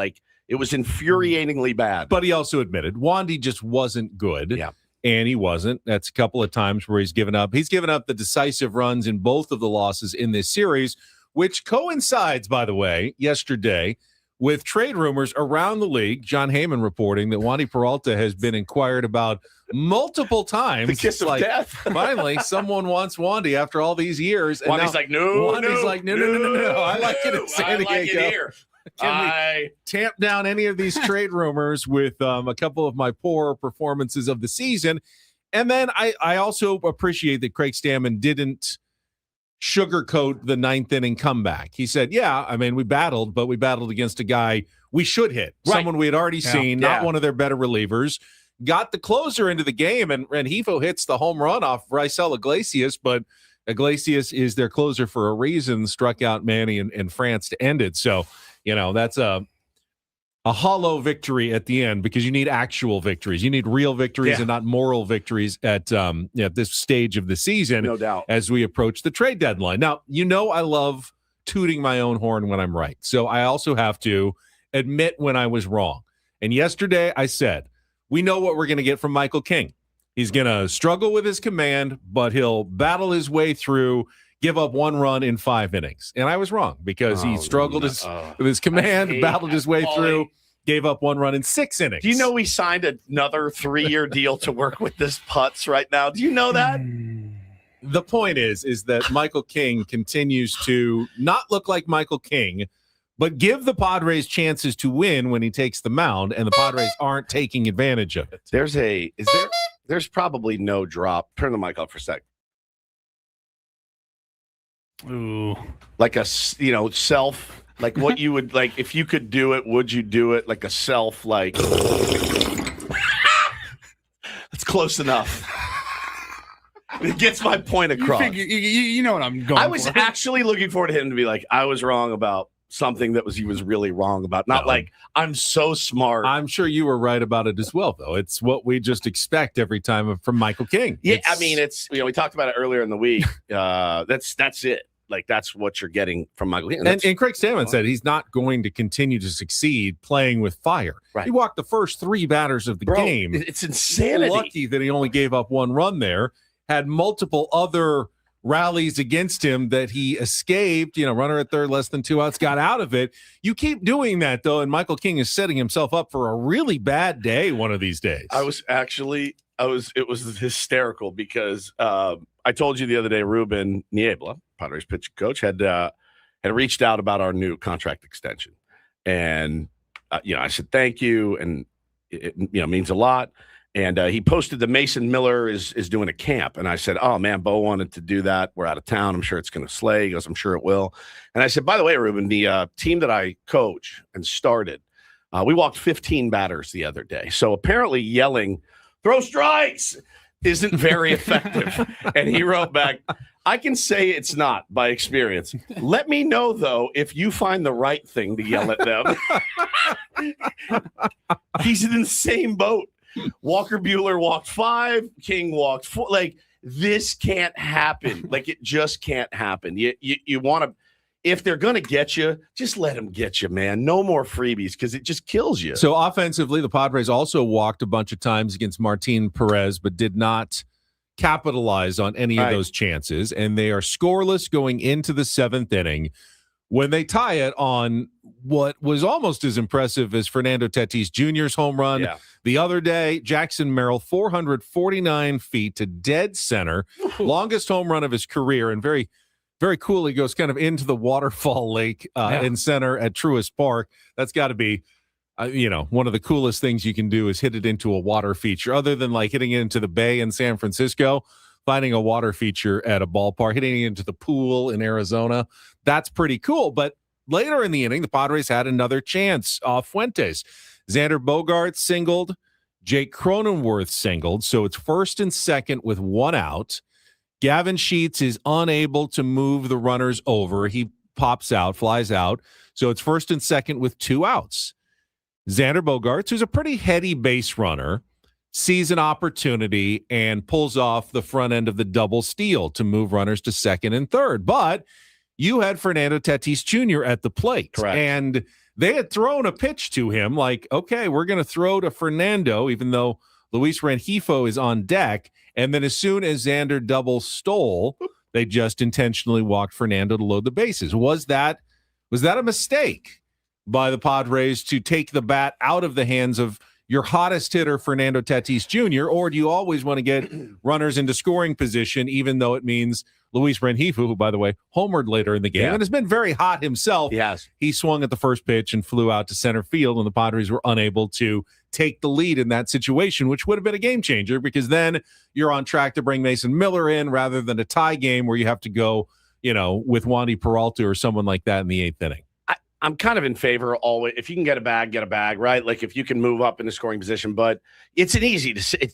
bad. But he also admitted Wandy just wasn't good. Yeah. And he wasn't. That's a couple of times where he's given up. He's given up the decisive runs in both of the losses in this series, which coincides, by the way, yesterday with trade rumors around the league. John Heyman reporting that Wandy Peralta has been inquired about multiple times. The kiss of death. Finally, someone wants Wandy after all these years. And Wandy's like, no. I like it in San Diego. I like it here. Can we tamp down any of these trade rumors with a couple of my poor performances of the season? And then I also appreciate that Craig Stammen didn't sugarcoat the 9th inning comeback. He said, we battled, but we battled against a guy we should hit. Right. Someone we had already seen, not one of their better relievers. Got the closer into the game, and Rengifo hits the home run off Raisel Iglesias, but Iglesias is their closer for a reason, struck out Manny in France to end it. So, that's a hollow victory at the end, because you need actual victories. You need real victories and not moral victories at this stage of the season. No doubt. As we approach the trade deadline. Now, I love tooting my own horn when I'm right. So I also have to admit when I was wrong. And yesterday I said, we know what we're going to get from Michael King. He's going to struggle with his command, but he'll battle his way through, give up 1 run in 5 innings. And I was wrong, because he struggled with his command, battled his way through, gave up 1 run in 6 innings. Do you know we signed another 3-year deal to work with this putz right now? Do you know that? The point is that Michael King continues to not look like Michael King, but give the Padres chances to win when he takes the mound, and the Padres aren't taking advantage of it. There's probably no drop. Turn the mic off for a sec. Ooh. Like a, self, like what you would, like, if you could do it, would you do it? Like a self, like. That's close enough. It gets my point across. You know what I'm going I was for. actually looking forward to him to be like, I was wrong about something that he was really wrong about. Not No. like I'm so smart. I'm sure you were right about it as well, though. It's what we just expect every time from Michael King. Yeah, I mean, it's we talked about it earlier in the week. That's it. Like that's what you're getting from Michael King. And Craig Stammen said he's not going to continue to succeed playing with fire. Right. He walked the first 3 batters of the game. It's insanity. Lucky that he only gave up 1 run there. Had multiple other rallies against him that he escaped, runner at third, less than 2 outs, got out of it. You keep doing that, though, and Michael King is setting himself up for a really bad day one of these days. It was hysterical because I told you the other day, Ruben Niebla, Padres pitching coach, had reached out about our new contract extension. And, I said, thank you. And it means a lot. And he posted that Mason Miller is doing a camp. And I said, oh, man, Bo wanted to do that. We're out of town. I'm sure it's going to slay. He goes, I'm sure it will. And I said, by the way, Ruben, the team that I coach and started, we walked 15 batters the other day. So apparently yelling, throw strikes, isn't very effective. And he wrote back, I can say it's not by experience. Let me know, though, if you find the right thing to yell at them. He's in the same boat. Walker Buehler walked 5, King walked 4. Like, this can't happen. Like, it just can't happen. You want to, if they're going to get you, just let them get you, man. No more freebies because it just kills you. So offensively, the Padres also walked a bunch of times against Martin Perez, but did not capitalize on any of those chances. And they are scoreless going into the 7th inning when they tie it on what was almost as impressive as Fernando Tatis Jr.'s home run the other day. Jackson Merrill, 449 feet to dead center, longest home run of his career, and very, very cool. He goes kind of into the waterfall lake in center at Truist Park. That's got to be, one of the coolest things you can do is hit it into a water feature, other than like hitting it into the bay in San Francisco. Finding a water feature at a ballpark, hitting it into the pool in Arizona, that's pretty cool. But later in the inning, the Padres had another chance off Fuentes. Xander Bogaerts singled, Jake Cronenworth singled, so it's 1st and 2nd with 1 out. Gavin Sheets is unable to move the runners over. He pops out, flies out, so it's 1st and 2nd with 2 outs. Xander Bogaerts, who's a pretty heady base runner, sees an opportunity and pulls off the front end of the double steal to move runners to 2nd and 3rd. But you had Fernando Tatis Jr. at the plate. Correct. And they had thrown a pitch to him like, okay, we're going to throw to Fernando, even though Luis Rengifo is on deck. And then as soon as Xander double stole, they just intentionally walked Fernando to load the bases. Was that a mistake by the Padres to take the bat out of the hands of your hottest hitter, Fernando Tatis Jr., or do you always want to get runners into scoring position, even though it means Luis Rengifo, who, by the way, homered later in the game and has been very hot himself. Yes. He swung at the first pitch and flew out to center field, and the Padres were unable to take the lead in that situation, which would have been a game changer because then you're on track to bring Mason Miller in rather than a tie game where you have to go, with Wandy Peralta or someone like that in the 8th inning. I'm kind of in favor always. If you can get a bag, right? Like if you can move up in the scoring position, but it's an easy decision.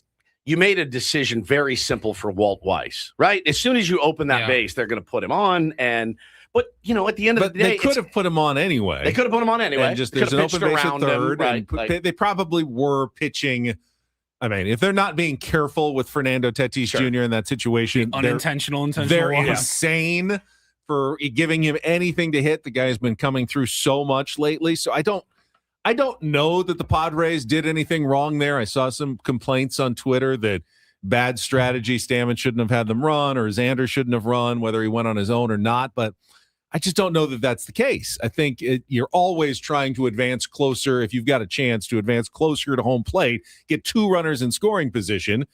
You made a decision very simple for Walt Weiss, right? As soon as you open that base, they're going to put him on. But at the end of the day, they could have put him on anyway. They could have put him on anyway. And just there's an open base at 3rd. Right, they probably were pitching. I mean, if they're not being careful with Fernando Tatis Jr. in that situation, intentional. They're insane for giving him anything to hit. The guy's been coming through so much lately. So I don't know that the Padres did anything wrong there. I saw some complaints on Twitter that bad strategy, Stammen shouldn't have had them run, or Xander shouldn't have run, whether he went on his own or not. But I just don't know that that's the case. I think you're always trying to advance closer. If you've got a chance to advance closer to home plate, get 2 runners in scoring position,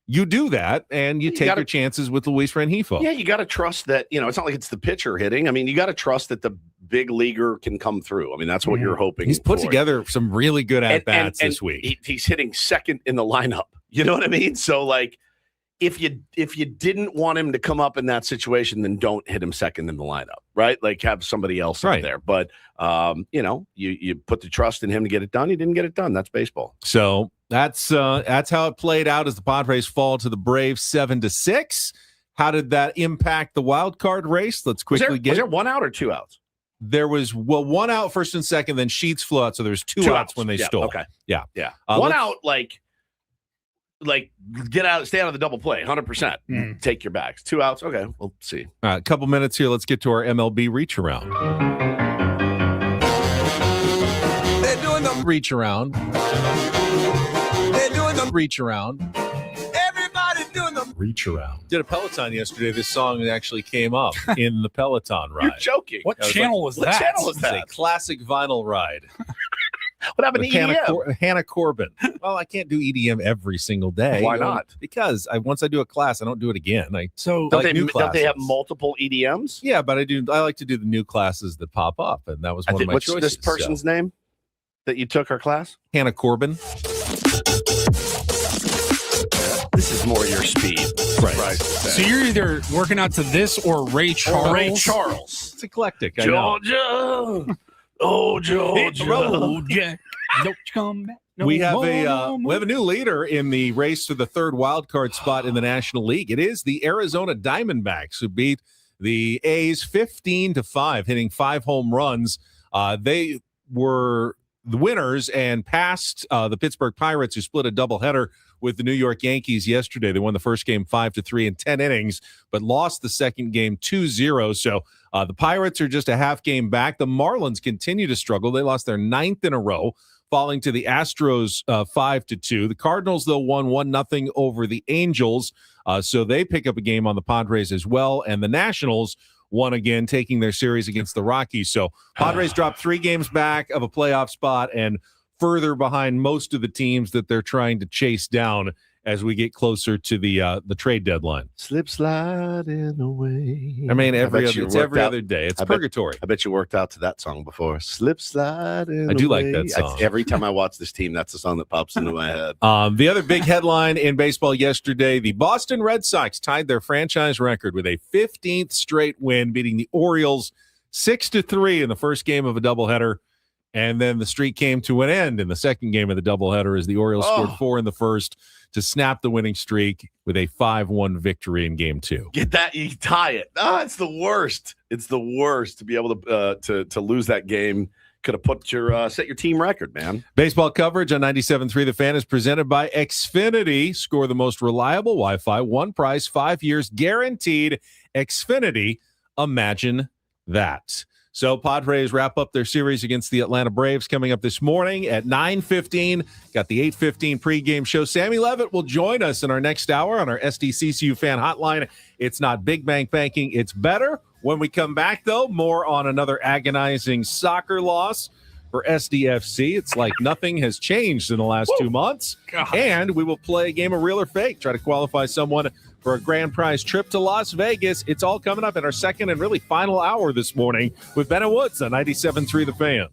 you do that, and you take your chances with Luis Rengifo. Yeah, you got to trust that, it's not like it's the pitcher hitting. I mean, you got to trust that the big leaguer can come through. I mean, that's what you're hoping. He's put together some really good at-bats this week. He's hitting 2nd in the lineup. You know what I mean? So, like, if you didn't want him to come up in that situation, then don't hit him 2nd in the lineup, right? Like, have somebody else up there. But, you put the trust in him to get it done. He didn't get it done. That's baseball. So that's how it played out as the Padres fall to the Braves 7-6. How did that impact the wild card race? Let's quickly Was there 1 out or 2 outs? There was one out, first and second, then Sheets flew out, so there was two outs when they stole. Okay. Yeah. One out, like get out, stay out of the double play, 100%. Take your bags. 2 outs. Okay, we'll see. All right, a couple minutes here. Let's get to our MLB reach around. They're doing the Reach around. They're doing the Reach around. Everybody's doing the Reach around. Did a Peloton yesterday. This song actually came up in the Peloton ride. You're joking. What channel was that? What channel was It's a that? classic vinyl ride. What happened to EDM? Hannah Corbin. Well, I can't do EDM every single day. Why not? Because once I do a class, I don't do it again. Don't they have multiple EDMs? Yeah, but I like to do the new classes that pop up, and that was one of my what's choices. this person's name that you took her class? Hannah Corbin. This is more your speed. Right. So you're either working out to this or Ray Charles. Ray Charles. It's eclectic. I know. Georgia. Oh, Georgia. Don't you come back. No We have more. we have a new leader in the race for the third wild card spot in the National League. It is the Arizona Diamondbacks who beat the A's 15-5, hitting 5 home runs. They were the winners and passed the Pittsburgh Pirates, who split a doubleheader with the New York Yankees yesterday. They won the first game 5-3 in 10 innings, but lost the second game 2-0. So the Pirates are just a half game back. The Marlins continue to struggle. They lost their 9th in a row, falling to the Astros 5-2. The Cardinals, though, won 1-0 over the Angels. So they pick up a game on the Padres as well. And the Nationals won again, taking their series against the Rockies. So Padres dropped 3 games back of a playoff spot and further behind most of the teams that they're trying to chase down as we get closer to the trade deadline. Slip sliding away. I mean, every It's other day. It's purgatory. I bet you worked out to that song before. Slip sliding. I do away. like that song. Every time I watch this team, that's the song that pops into my head. The other big headline in baseball yesterday, the Boston Red Sox tied their franchise record with a 15th straight win, beating the Orioles 6-3 in the first game of a doubleheader. And then the streak came to an end in the second game of the doubleheader as the Orioles scored 4 in the first to snap the winning streak with a 5-1 victory in Game 2. Get that, you tie it. It's the worst. It's the worst to be able to lose that game. Could have put your set your team record, man. Baseball coverage on 97.3 The Fan is presented by Xfinity. Score the most reliable Wi-Fi, one price, 5 years guaranteed. Xfinity, imagine that. So Padres wrap up their series against the Atlanta Braves coming up this morning at 9:15. Got the 8:15 pregame show. Sammy Levitt will join us in our next hour on our SDCCU fan hotline. It's not Big Bang Banking, it's better. When we come back, though, more on another agonizing soccer loss for SDFC. It's like nothing has changed in the last 2 months. God. And we will play a game of real or fake, try to qualify someone for a grand prize trip to Las Vegas. It's all coming up in our second and really final hour this morning with Ben and Woods on 97.3 The Fan.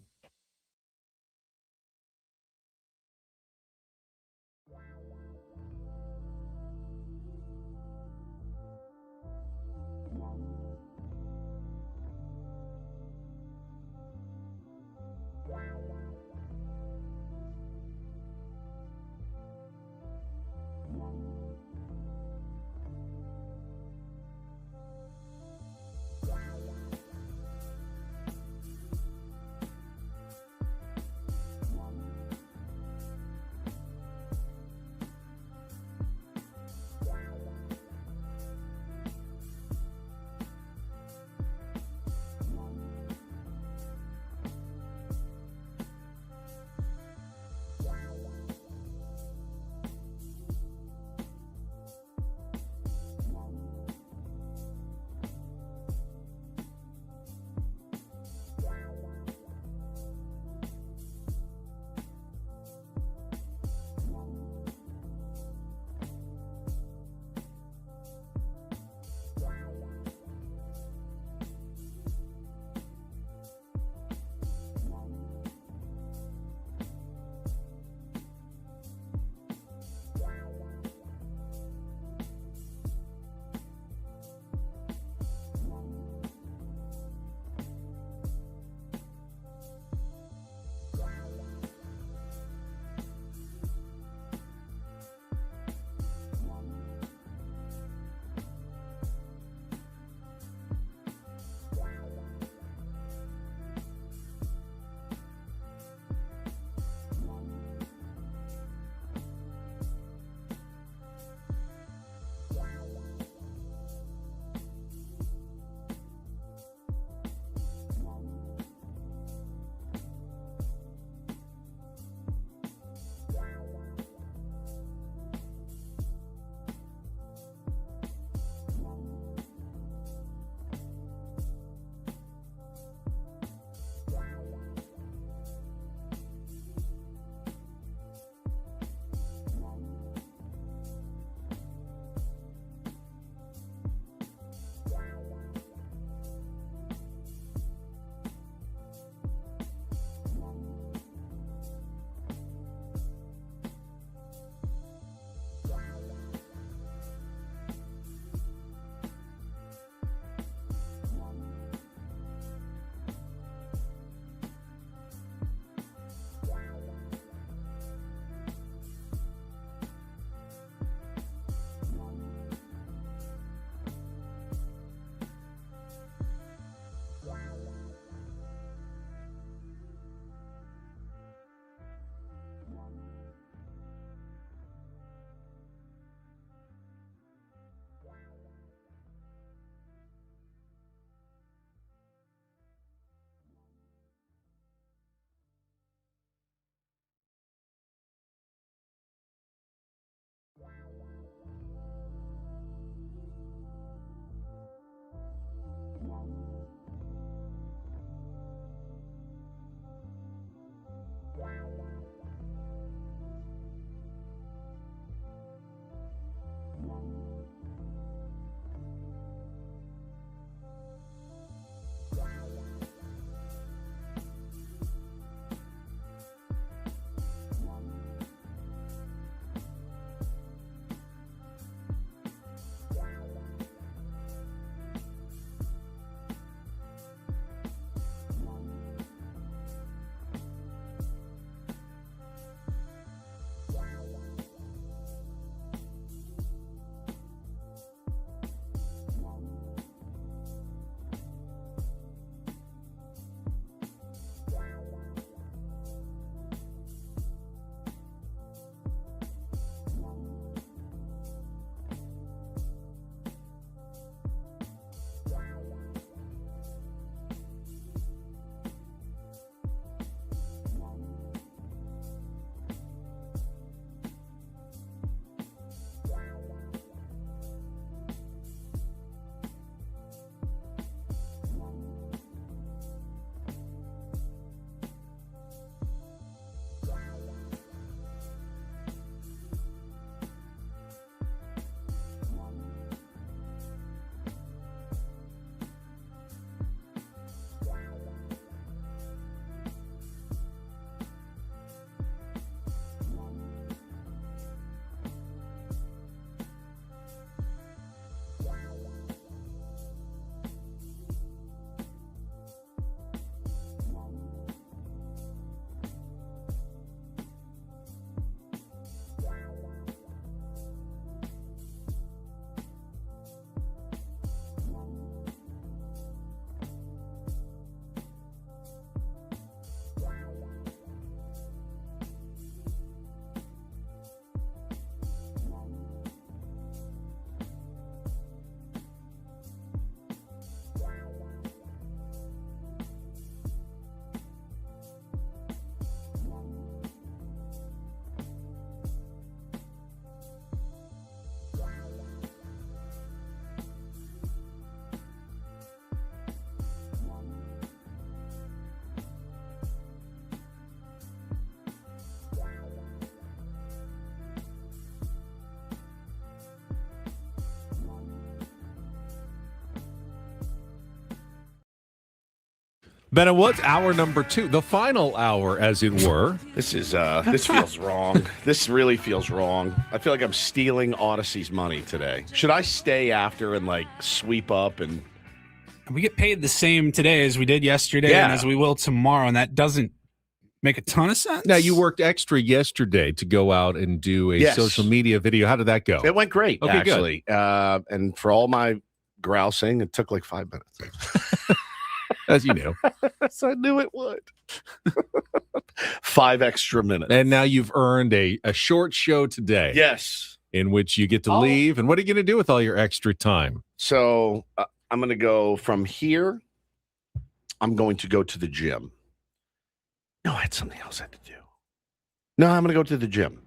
Ben, what's hour number 2? The final hour, as it were. This feels wrong. This really feels wrong. I feel like I'm stealing Odyssey's money today. Should I stay after and like sweep up and? We get paid the same today as we did yesterday and as we will tomorrow, and that doesn't make a ton of sense. Now, you worked extra yesterday to go out and do a social media video. How did that go? It went great, okay, actually. Good. And for all my grousing, it took like 5 minutes. As you knew. So I knew it would. 5 extra minutes. And now you've earned a short show today. Yes. In which you get to leave. And what are you going to do with all your extra time? So I'm going to go from here. I'm going to go to the gym. No, I had something else I had to do. No, I'm going to go to the gym.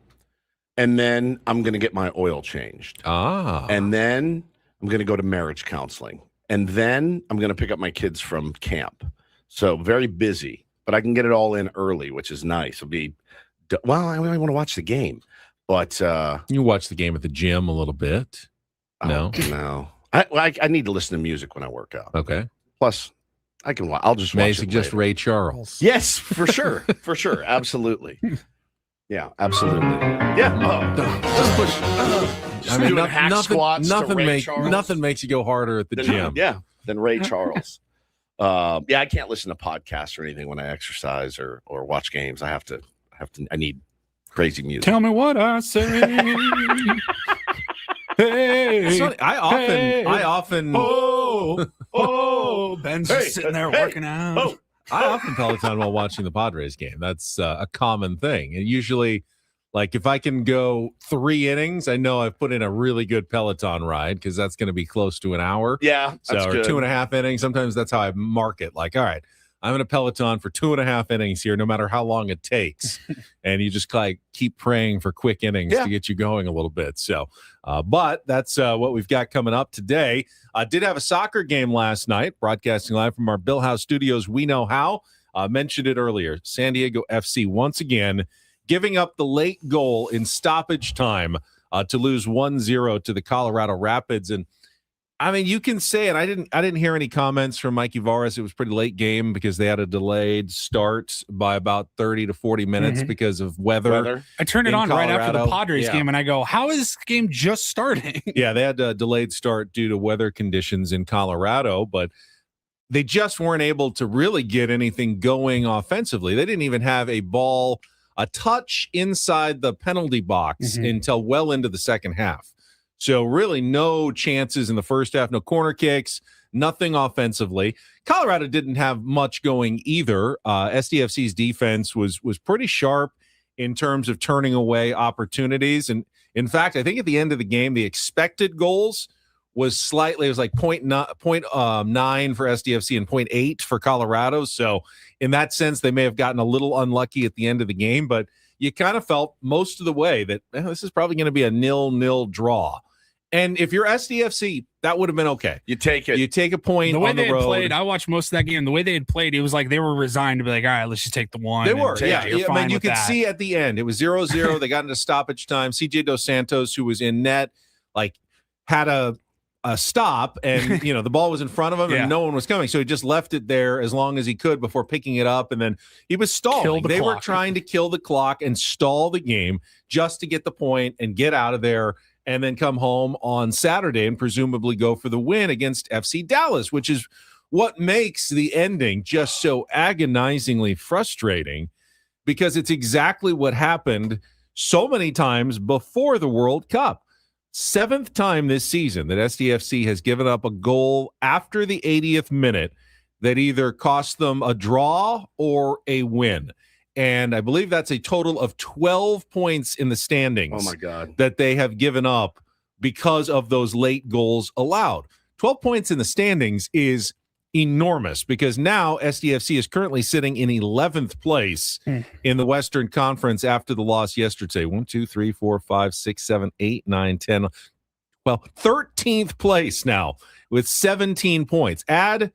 And then I'm going to get my oil changed. And then I'm going to go to marriage counseling. And then I'm going to pick up my kids from camp. So very busy, but I can get it all in early, which is nice. I really want to watch the game, but you watch the game at the gym a little bit. No. I need to listen to music when I work out. Okay. Plus, I'll just watch. May I suggest Ray Charles? Yes, for sure, for sure, absolutely. Yeah, absolutely. Yeah. Let's push. I mean, nothing makes you go harder at the gym. Yeah, than Ray Charles. I can't listen to podcasts or anything when I exercise or watch games. I need crazy music. Tell me what I say. Hey, I often. Ben's just sitting there working out. I often Peloton while watching the Padres game. That's a common thing. And usually, like if I can go 3 innings, I know I've put in a really good Peloton ride because that's going to be close to an hour. Yeah, so or 2.5 innings. Sometimes that's how I mark it. Like, all right, I'm in a Peloton for 2.5 innings here, no matter how long it takes. And you just like keep praying for quick innings to get you going a little bit. So, but that's what we've got coming up today. Did have a soccer game last night, broadcasting live from our Bill House studios. We know how. Mentioned it earlier. San Diego FC once again giving up the late goal in stoppage time to lose 1-0 to the Colorado Rapids. And I mean, you can say it. I didn't hear any comments from Mikey Varas. It was a pretty late game because they had a delayed start by about 30 to 40 minutes because of weather. I turned it on right after the Padres game, and I go, how is this game just starting? Yeah, they had a delayed start due to weather conditions in Colorado, but they just weren't able to really get anything going offensively. They didn't even have a touch inside the penalty box until well into the second half. So really no chances in the first half, no corner kicks, nothing offensively. Colorado didn't have much going either. SDFC's defense was pretty sharp in terms of turning away opportunities. And in fact, I think at the end of the game, the expected goals was like 0.9 for SDFC and 0.8 for Colorado. So in that sense, they may have gotten a little unlucky at the end of the game, but you kind of felt most of the way that this is probably going to be a 0-0 draw. And if you're SDFC, that would have been okay. You take it. You take a point the way on the they road. Had played, I watched most of that game. The way they had played, it was like they were resigned to be like, all right, let's just take the one. They were, I mean, you could see at the end, it was 0-0. They got into stoppage time. CJ Dos Santos, who was in net, like had a stop, and the ball was in front of him, and no one was coming. So he just left it there as long as he could before picking it up, and then he was stalling. They were trying to kill the clock and stall the game just to get the point and get out of there, and then come home on Saturday and presumably go for the win against FC Dallas, which is what makes the ending just so agonizingly frustrating, because it's exactly what happened so many times before the World Cup. 7th time this season that SDFC has given up a goal after the 80th minute that either cost them a draw or a win. And I believe that's a total of 12 points in the standings. Oh, my God. That they have given up because of those late goals allowed. 12 points in the standings is enormous, because now SDFC is currently sitting in 11th place in the Western Conference after the loss yesterday. 1, 2, 3, 4, 5, 6, 7, 8, 9, 10. Well, 13th place now with 17 points. Add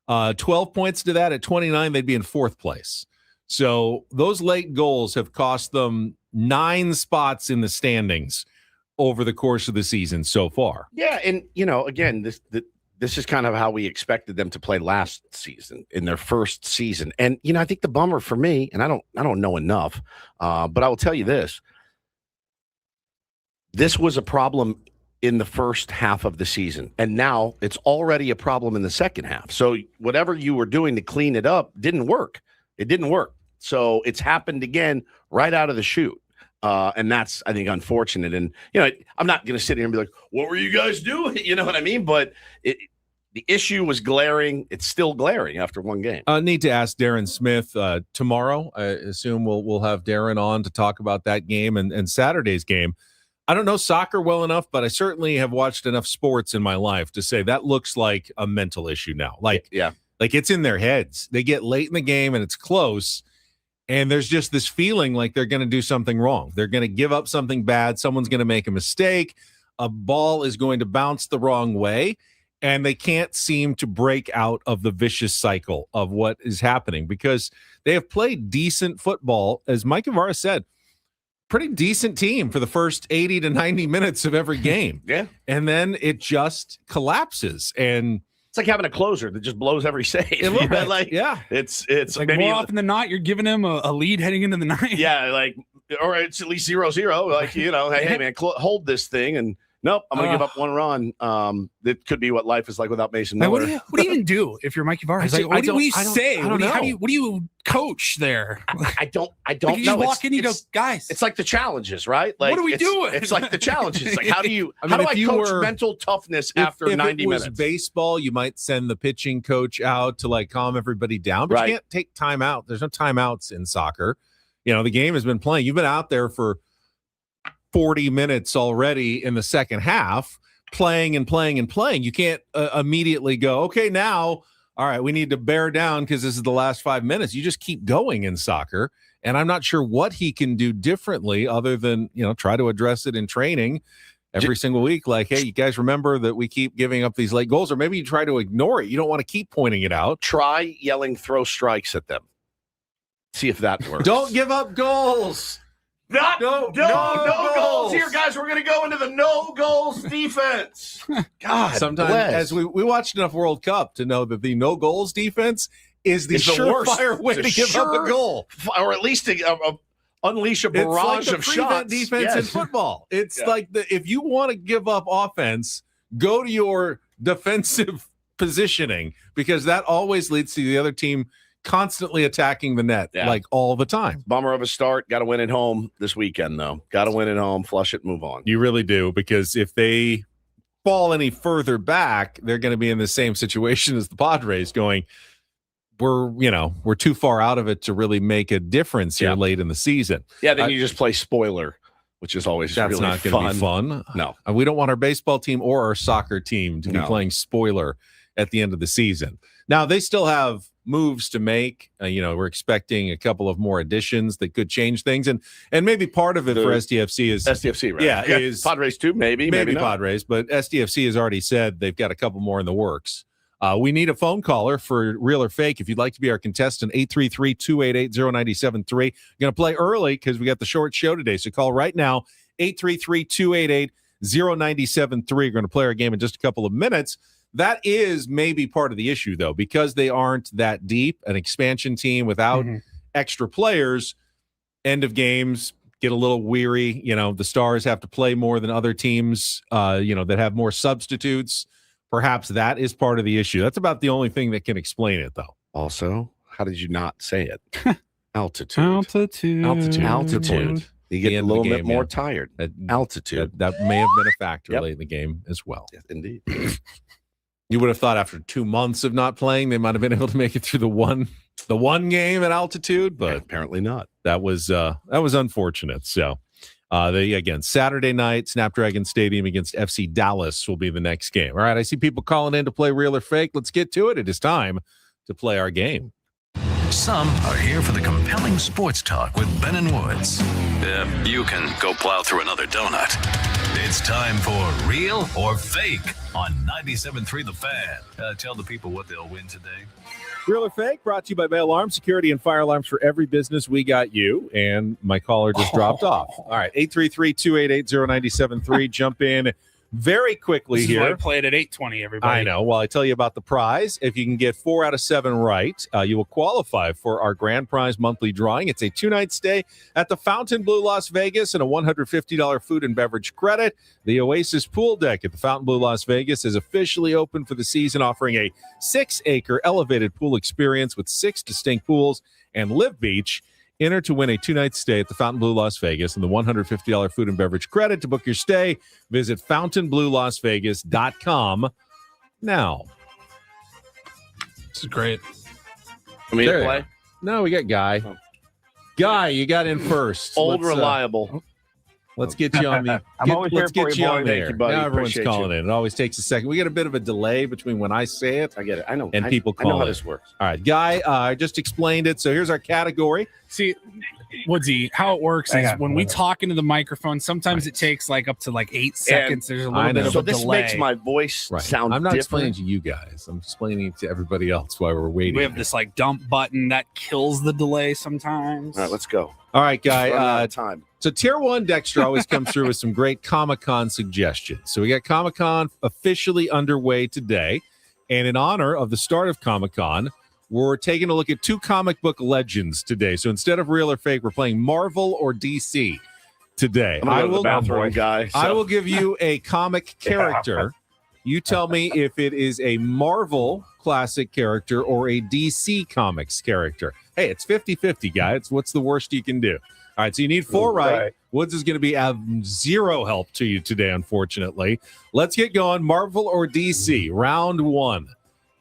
12 points to that at 29, they'd be in 4th place. So those late goals have cost them 9 spots in the standings over the course of the season so far. Yeah, and again, this is kind of how we expected them to play last season in their first season. And, I think the bummer for me, and I don't know enough, but I will tell you this. This was a problem in the first half of the season, and now it's already a problem in the second half. So whatever you were doing to clean it up didn't work. It didn't work. So it's happened again right out of the chute. And that's, I think, unfortunate. And, I'm not going to sit here and be like, what were you guys doing? You know what I mean? But the issue was glaring. It's still glaring after one game. Need to ask Darren Smith tomorrow. I assume we'll have Darren on to talk about that game and Saturday's game. I don't know soccer well enough, but I certainly have watched enough sports in my life to say that looks like a mental issue now. Like it's in their heads. They get late in the game and it's close. And there's just this feeling like they're going to do something wrong. They're going to give up something bad. Someone's going to make a mistake. A ball is going to bounce the wrong way. And they can't seem to break out of the vicious cycle of what is happening because they have played decent football. As Mike Guevara said, pretty decent team for the first 80 to 90 minutes of every game. Yeah. And then it just collapses. And it's like having a closer that just blows every save. A little bit. Like, yeah. It's like maybe more often than not, you're giving him a lead heading into the ninth. Yeah, like, or it's at least 0-0. Like, hey man, hold this thing. And nope, I'm going to give up one run. That could be what life is like without Mason Miller. What do you even do if you're Mikey Vargas? Like, what do you say? I don't know. What do you coach there? I don't like know. You just walk in, you go, guys. It's like the challenges, right? Like, what are we doing? It's like the challenges. Like, how do I coach mental toughness after 90 if it was minutes? Baseball, you might send the pitching coach out to like calm everybody down, but you can't take time out. There's no timeouts in soccer. The game has been playing. You've been out there for 40 minutes already in the second half, playing and playing and playing. You can't immediately go, okay, now, all right, we need to bear down because this is the last 5 minutes. You just keep going in soccer. And I'm not sure what he can do differently other than, try to address it in training every single week. Like, hey, you guys remember that we keep giving up these late goals, or maybe you try to ignore it. You don't want to keep pointing it out. Try yelling throw strikes at them. See if that works. Don't give up goals. No goals here, guys. We're going to go into the no goals defense. God, sometimes as we watched enough World Cup to know that the no goals defense is the surefire way to give up a goal, or at least to unleash a barrage of shots. Defense in football. It's like if you want to give up offense, go to your defensive positioning because that always leads to the other team constantly attacking the net like all the time. Bummer of a start. Got to win at home this weekend, though. Got to win at home, flush it, move on. You really do, because if they fall any further back, they're going to be in the same situation as the Padres going, we're too far out of it to really make a difference here late in the season. Yeah, then you just play spoiler, which is always that's really not going to be fun. No. We don't want our baseball team or our soccer team to be playing spoiler at the end of the season. Now, they still have moves to make. We're expecting a couple of more additions that could change things, and maybe part of it for SDFC is SDFC, right? Yeah, is Padres too, maybe Padres, but SDFC has already said they've got a couple more in the works. We need a phone caller for Real or Fake. If you'd like to be our contestant, 833-288-0973. You're going to play early because we got the short show today, so call right now, 833-288-0973. We're going to play our game in just a couple of minutes. That is maybe part of the issue, though, because they aren't that deep, an expansion team without extra players, end of games get a little weary. The Stars have to play more than other teams, that have more substitutes. Perhaps that is part of the issue. That's about the only thing that can explain it, though. Also, how did you not say it? Altitude. You get a little bit more tired. Altitude. That may have been a factor late in the game as well. Yes, indeed. You would have thought after 2 months of not playing, they might have been able to make it through the one game at altitude, but apparently not. That was unfortunate. So Saturday night, Snapdragon Stadium against FC Dallas will be the next game. All right, I see people calling in to play Real or Fake. Let's get to it. It is time to play our game. Some are here for the compelling sports talk with Ben and Woods. You can go plow through another donut. It's time for Real or Fake on 97.3 The Fan. Tell the people what they'll win today. Real or Fake, brought to you by Bay Alarm, security and fire alarms for every business. We got you, and my caller just dropped off. All right, 833-288-0973. Jump in Very quickly This is why I here. play it at 8:20. Everybody. I know. Well, I tell you about the prize. If you can get 4 out of 7 right, you will qualify for our grand prize monthly drawing. It's a 2-night stay at the Fontainebleau Las Vegas and a $150 food and beverage credit. The Oasis Pool Deck at the Fontainebleau Las Vegas is officially open for the season, offering a 6-acre elevated pool experience with 6 distinct pools and Live Beach. Enter to win a 2-night stay at the Fontainebleau Las Vegas and the $150 food and beverage credit. To book your stay, visit FontainebleauLasVegas.com now. This is great. I mean, There you play. go. No, we got Guy. Guy, you got in first. Old, Let's, reliable. Let's get you on the. I'm always let's here for get you, you on boys. there. Thank you, buddy. Now everyone's Appreciate calling in. It always takes a second. We get a bit of a delay between when I say it I get it. I know. and people I know call how it. this works. All right, Guy, I just explained it. So here's our category. See, Woodsy, how it works Hang is on. when we talk into the microphone, sometimes it takes like up to like 8 seconds. There's a I little know. bit of So a this delay. makes my voice Right. sound I'm not different. explaining to you guys. I'm explaining to everybody else while we're waiting. We have this like dump button that kills the delay sometimes. All right, let's go. All right, Run out Guy. of time. So Tier 1 Dexter always comes through with some great Comic-Con suggestions. So we got Comic-Con officially underway today. And in honor of the start of Comic-Con, we're taking a look at 2 comic book legends today. So instead of real or fake, we're playing Marvel or DC today. I'm gonna go to the bathroom, guy. I so- will give you a comic character. You tell me if it is a Marvel classic character or a DC Comics character. Hey, it's 50-50, guys. What's the worst you can do? All right, so you need 4 right. Woods is going to be of zero help to you today, unfortunately. Let's get going. Marvel or DC? Round 1.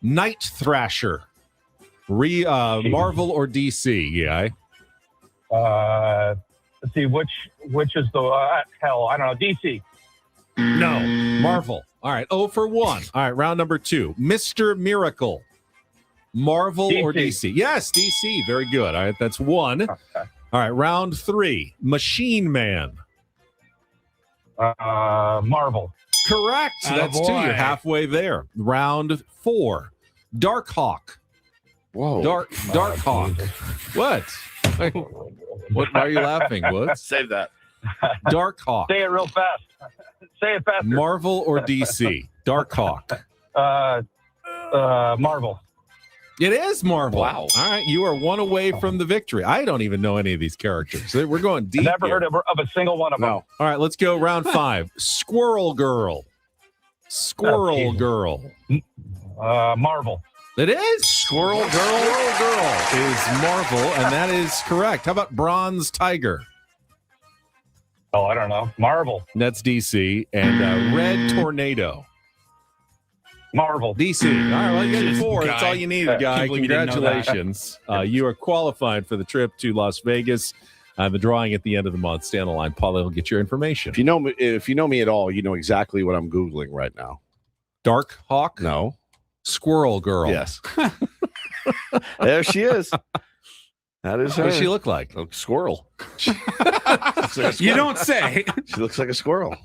Night Thrasher. Marvel or DC, guy? Let's see, which is the hell? I don't know. DC. No, Marvel. All right, 0 for 1. All right, round number 2. Mr. Miracle. Marvel or DC? Yes, DC. Very good. All right, that's 1. Okay. All right, round 3. Machine Man. Marvel. Correct. That's 2. You're halfway there. Round 4. Darkhawk. Whoa. Darkhawk. What? Why are you laughing, Woods? Save that. Darkhawk. Say it real fast. Say it faster. Marvel or DC? Darkhawk. Marvel. It is Marvel. Wow. All right, you are 1 away from the victory. I don't even know any of these characters. We're going deep. Never here. heard of a single one of them. No. All right, let's go round 5. Squirrel Girl. Squirrel Girl. Marvel. It is Squirrel Girl. Squirrel Girl is Marvel, and that is correct. How about Bronze Tiger? Oh, I don't know. Marvel. That's DC. And Red Tornado. Marvel. DC. All right, well, you got 4. That's Guy. all you needed, Guy. Can't believe you didn't know that. Congratulations. You are qualified for the trip to Las Vegas. The drawing at the end of the month. Stay on the line. Paula will get your information. If you know me at all, you know exactly what I'm Googling right now. Dark Hawk? No. Squirrel Girl. Yes. There she is. That is her. What does she look like? A squirrel. You don't say. She looks like a squirrel.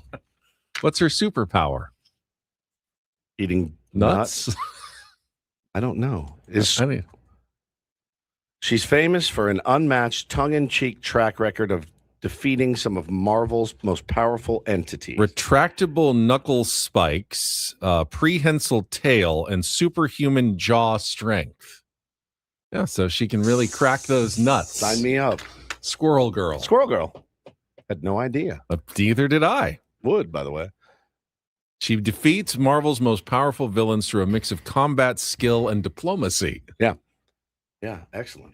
What's her superpower? Eating Nuts? I don't know. She's famous for an unmatched tongue-in-cheek track record of defeating some of Marvel's most powerful entities. Retractable knuckle spikes, prehensile tail, and superhuman jaw strength. Yeah, so she can really crack those nuts. Sign me up. Squirrel Girl. Squirrel Girl. Had no idea. Neither did I. Would, by the way. She defeats Marvel's most powerful villains through a mix of combat skill and diplomacy. Yeah, excellent.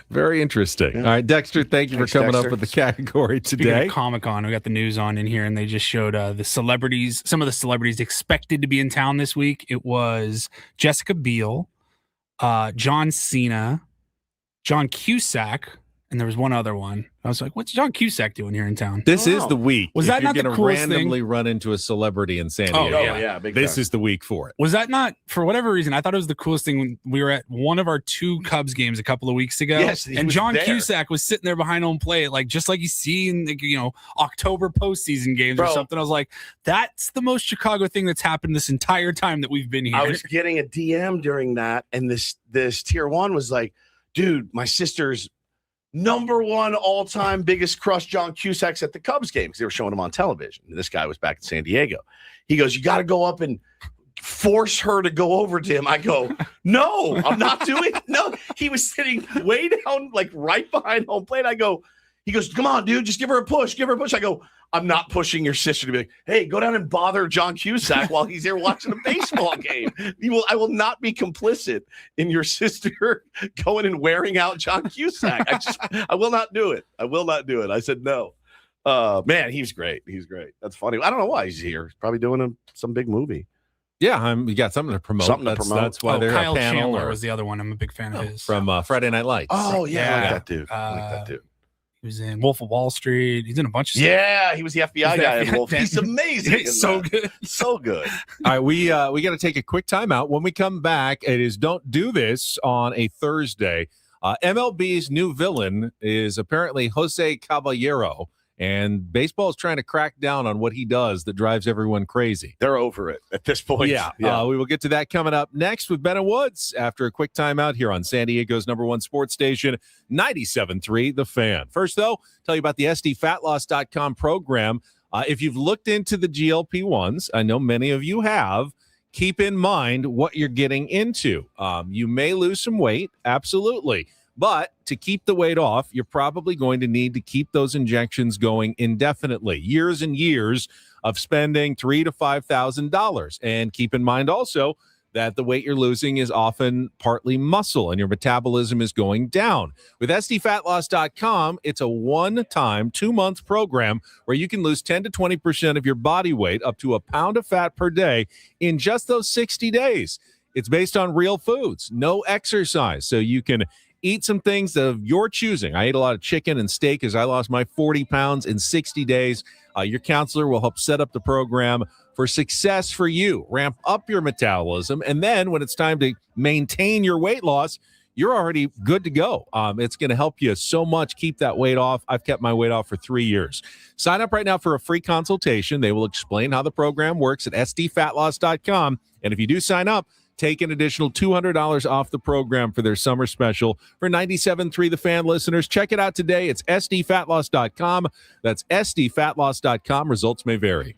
Very interesting. Yeah. All right, Dexter, thank you Thanks, for coming Dexter. up with the category Speaking today. of Comic-Con, we got the news on in here, and they just showed the celebrities, some of the celebrities expected to be in town this week. It was Jessica Biel, John Cena, John Cusack, and there was one other one. I was like, what's John Cusack doing here in town? This is the week. Was if that you're not the gonna coolest randomly run into a celebrity in San Oh, Diego? yeah. Big This time. is the week for it. Was that not, for whatever reason, I thought it was the coolest thing when we were at one of our 2 Cubs games a couple of weeks ago. Yes, he and was John there. Cusack was sitting there behind home plate, like just like you see in October postseason games or Bro. something. I was like, that's the most Chicago thing that's happened this entire time that we've been here. I was getting a DM during that, and this tier 1 was like, dude, my sister's number one all-time biggest crush John Cusack's at the Cubs game because they were showing him on television. And this guy was back in San Diego. He goes, you got to go up and force her to go over to him. I go, no, I'm not doing it. No, he was sitting way down, like right behind home plate. He goes, come on, dude, just give her a push. Give her a push. I go, I'm not pushing your sister to be like, hey, go down and bother John Cusack while he's there watching a baseball game. I will not be complicit in your sister going and wearing out John Cusack. I will not do it. I will not do it. I said no. Man, he's great. He's great. That's funny. I don't know why he's here. He's probably doing some big movie. Yeah, you got something to promote. That's why they're Kyle a panel. Chandler was the other one. I'm a big fan of his. From Friday Night Lights. Oh, yeah. I like that dude. I like that dude. He was in Wolf of Wall Street. He's in a bunch of stuff. Yeah, he was the FBI guy in Wolf. He's amazing. He's so good. So good. All right, we got to take a quick timeout. When we come back, it is Don't Do This on a Thursday. MLB's new villain is apparently Jose Caballero, and baseball is trying to crack down on what he does that drives everyone crazy. They're over it at this point. Yeah. We will get to that coming up next with Ben and Woods after a quick timeout here on San Diego's #1 sports station, 97.3 The Fan. First, though, tell you about the SDFatLoss.com program. If you've looked into the GLP-1s, I know many of you have, keep in mind what you're getting into. You may lose some weight, absolutely. But to keep the weight off, you're probably going to need to keep those injections going indefinitely, years and years of spending $3,000 to $5,000. And keep in mind also that the weight you're losing is often partly muscle and your metabolism is going down. With SDFatLoss.com, it's a one-time 2-month program where you can lose 10 to 20% of your body weight, up to a pound of fat per day in just those 60 days. It's based on real foods, no exercise, so you can eat some things of your choosing. I ate a lot of chicken and steak as I lost my 40 pounds in 60 days. Your counselor will help set up the program for success for you. Ramp up your metabolism, and then when it's time to maintain your weight loss, you're already good to go. It's going to help you so much keep that weight off. I've kept my weight off for 3 years. Sign up right now for a free consultation. They will explain how the program works at SDFatLoss.com, and if you do sign up, take an additional $200 off the program for their summer special for 97.3 The Fan listeners. Check it out today. It's SDFatLoss.com. That's SDFatLoss.com. Results may vary.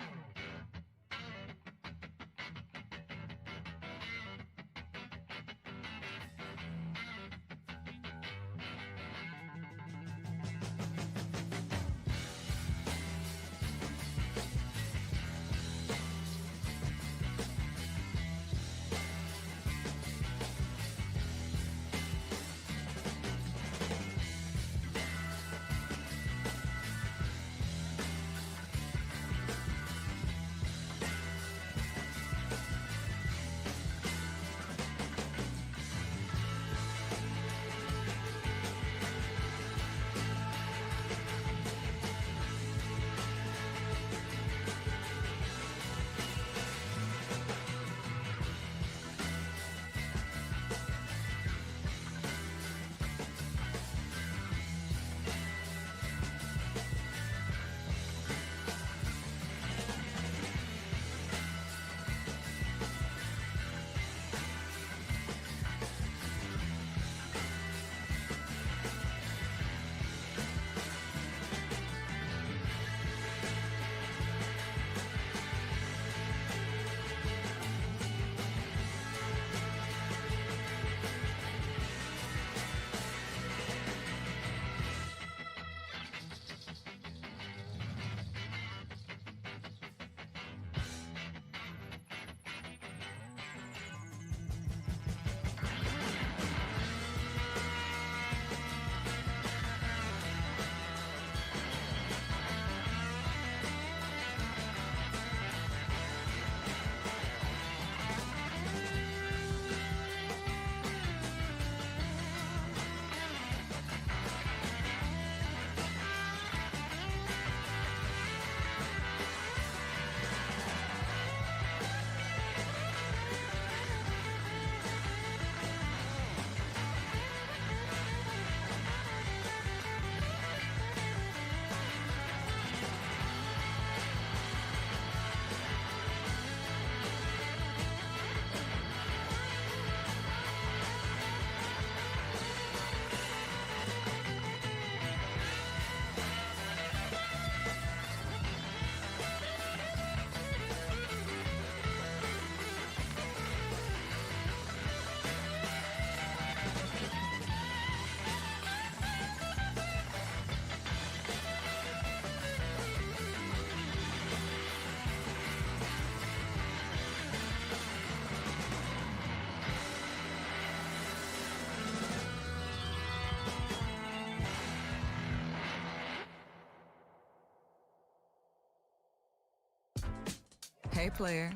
Hey, player,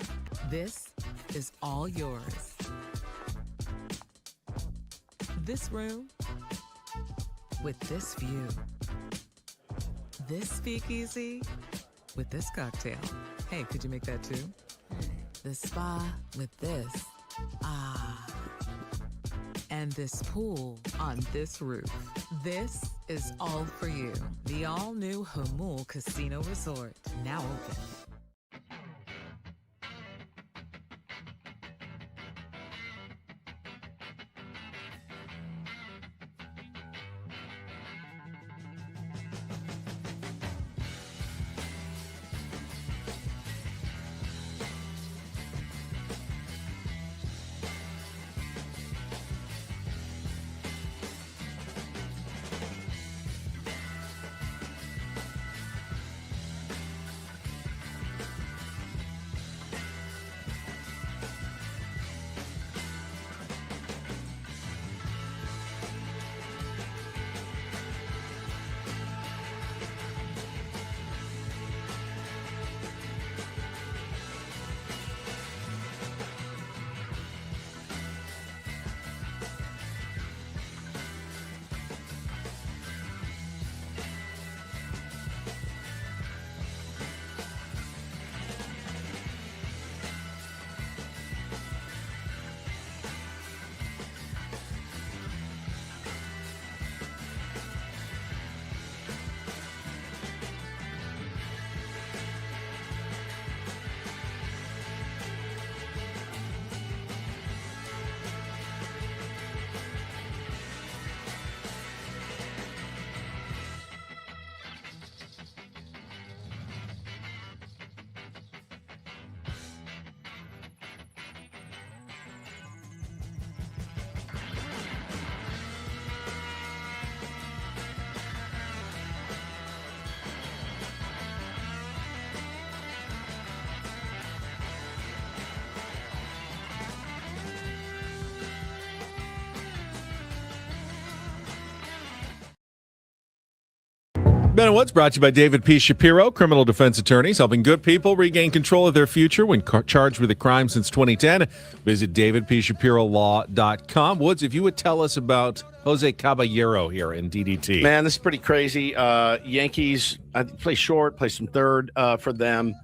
this is all yours. This room with this view. This speakeasy with this cocktail. Hey, could you make that too? The spa with this. Ah. And this pool on this roof. This is all for you. The all-new Hamul Casino Resort, now open. Ben and Woods brought to you by David P. Shapiro, criminal defense attorneys, helping good people regain control of their future when charged with a crime since 2010. Visit davidpshapirolaw.com. Woods, if you would tell us about Jose Caballero here in DDT. Man, this is pretty crazy. Yankees play short, play some third for them.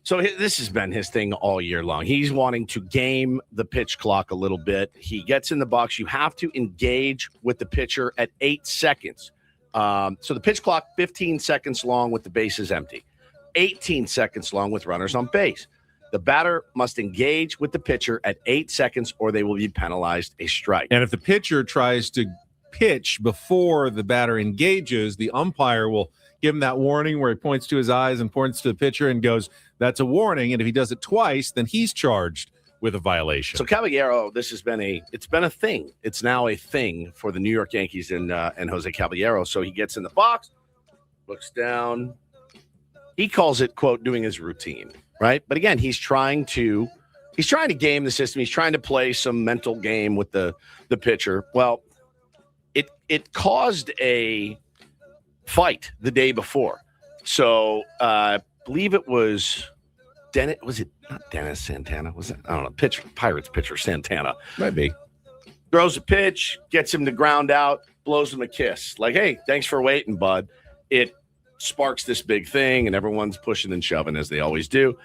So this has been his thing all year long. He's wanting to game the pitch clock a little bit. He gets in the box. You have to engage with the pitcher at 8 seconds. So the pitch clock, 15 seconds long with the bases empty, 18 seconds long with runners on base. The batter must engage with the pitcher at 8 seconds or they will be penalized a strike. And if the pitcher tries to pitch before the batter engages, the umpire will give him that warning where he points to his eyes and points to the pitcher and goes, that's a warning. And if he does it twice, then he's charged with a violation. So Caballero, it's been a thing. It's now a thing for the New York Yankees and Jose Caballero. So he gets in the box, looks down. He calls it, quote, doing his routine, right? But again, he's trying to game the system. He's trying to play some mental game with the pitcher. Well, it caused a fight the day before. So I believe it was not Dennis Santana? Was it? I don't know. Pirates pitcher Santana. Might be. Throws a pitch, gets him to ground out, blows him a kiss. Like, hey, thanks for waiting, bud. It sparks this big thing, and everyone's pushing and shoving as they always do.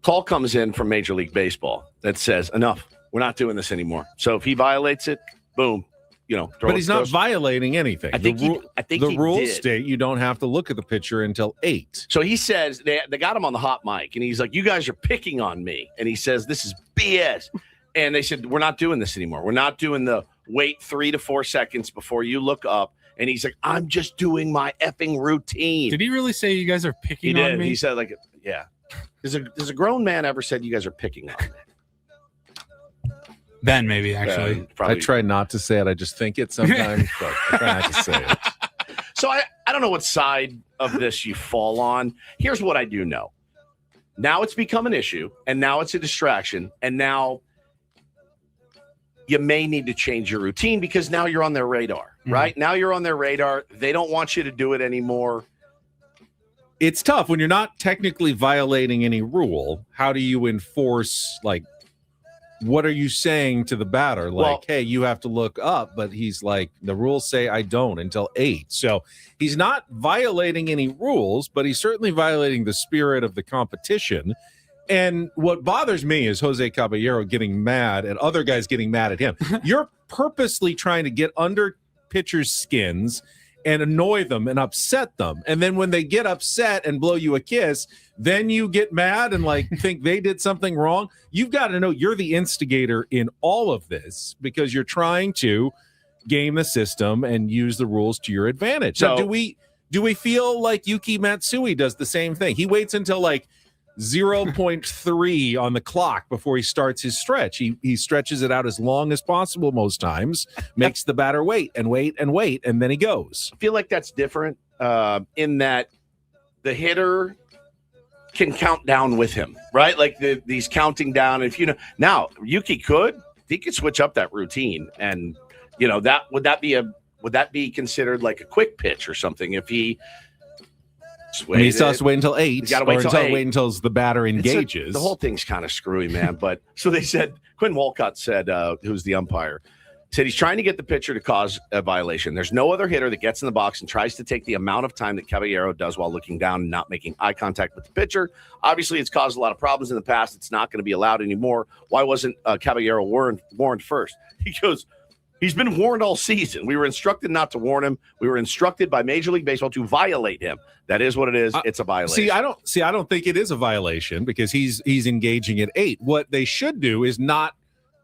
Call comes in from Major League Baseball that says, enough. We're not doing this anymore. So if he violates it, boom. But he's not violating anything. I think the rules state you don't have to look at the pitcher until 8. So he says they got him on the hot mic, and he's like, "You guys are picking on me," and he says, "This is BS." And they said, "We're not doing this anymore. We're not doing the wait 3 to 4 seconds before you look up." And he's like, "I'm just doing my effing routine." Did he really say you guys are picking on me? He said, like, yeah. Has a grown man ever said you guys are picking on me? Ben, maybe, actually. I try not to say it. I just think it sometimes, but I try not to say it. So I don't know what side of this you fall on. Here's what I do know. Now it's become an issue, and now it's a distraction, and now you may need to change your routine because now you're on their radar, right? Now you're on their radar. They don't want you to do it anymore. it's tough when you're not technically violating any rule. How do you enforce, like, what are you saying to the batter? Like, Well, hey, you have to look up, but he's like, the rules say I don't until 8. So he's not violating any rules, but he's certainly violating the spirit of the competition. And what bothers me is Jose Caballero getting mad and other guys getting mad at him. You're purposely trying to get under pitchers' skins and annoy them and upset them. And then when they get upset and blow you a kiss, then you get mad and like think they did something wrong. You've got to know you're the instigator in all of this because you're trying to game the system and use the rules to your advantage. So do we feel like Yuki Matsui does the same thing? He waits until like 0.3 on the clock before he starts his stretch. He stretches it out as long as possible most times, makes the batter wait, and then he goes. I feel like that's different in that the hitter can count down with him, right? Like these counting down. If you know now, Yuki could switch up that routine, and you know that would that be considered like a quick pitch or something if he. He still has to wait until 8, wait until the batter engages. The whole thing's kind of screwy, man. But so they said, Quinn Walcott said, who's the umpire, said he's trying to get the pitcher to cause a violation. There's no other hitter that gets in the box and tries to take the amount of time that Caballero does while looking down and not making eye contact with the pitcher. Obviously, it's caused a lot of problems in the past. It's not going to be allowed anymore. Why wasn't Caballero warned first? He goes, he's been warned all season. We were instructed not to warn him. We were instructed by Major League Baseball to violate him. That is what it is. It's a violation. I don't think it is a violation because he's engaging at 8. What they should do is not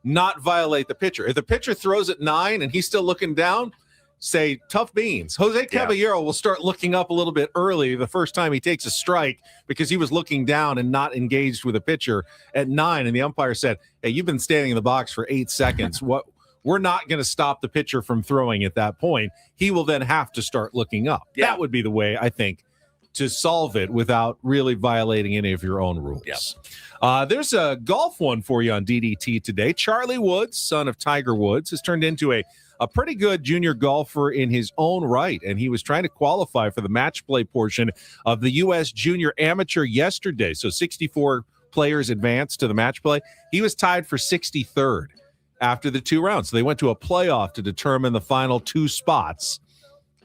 violate the pitcher. If the pitcher throws at 9 and he's still looking down, say tough beans. Jose Caballero will start looking up a little bit early the first time he takes a strike because he was looking down and not engaged with a pitcher at 9. And the umpire said, hey, you've been standing in the box for 8 seconds. We're not going to stop the pitcher from throwing at that point. He will then have to start looking up. Yeah. That would be the way, I think, to solve it without really violating any of your own rules. Yeah. There's a golf one for you on DDT today. Charlie Woods, son of Tiger Woods, has turned into a pretty good junior golfer in his own right, and he was trying to qualify for the match play portion of the U.S. Junior Amateur yesterday. So 64 players advanced to the match play. He was tied for 63rd after the 2 rounds. So they went to a playoff to determine the final 2 spots,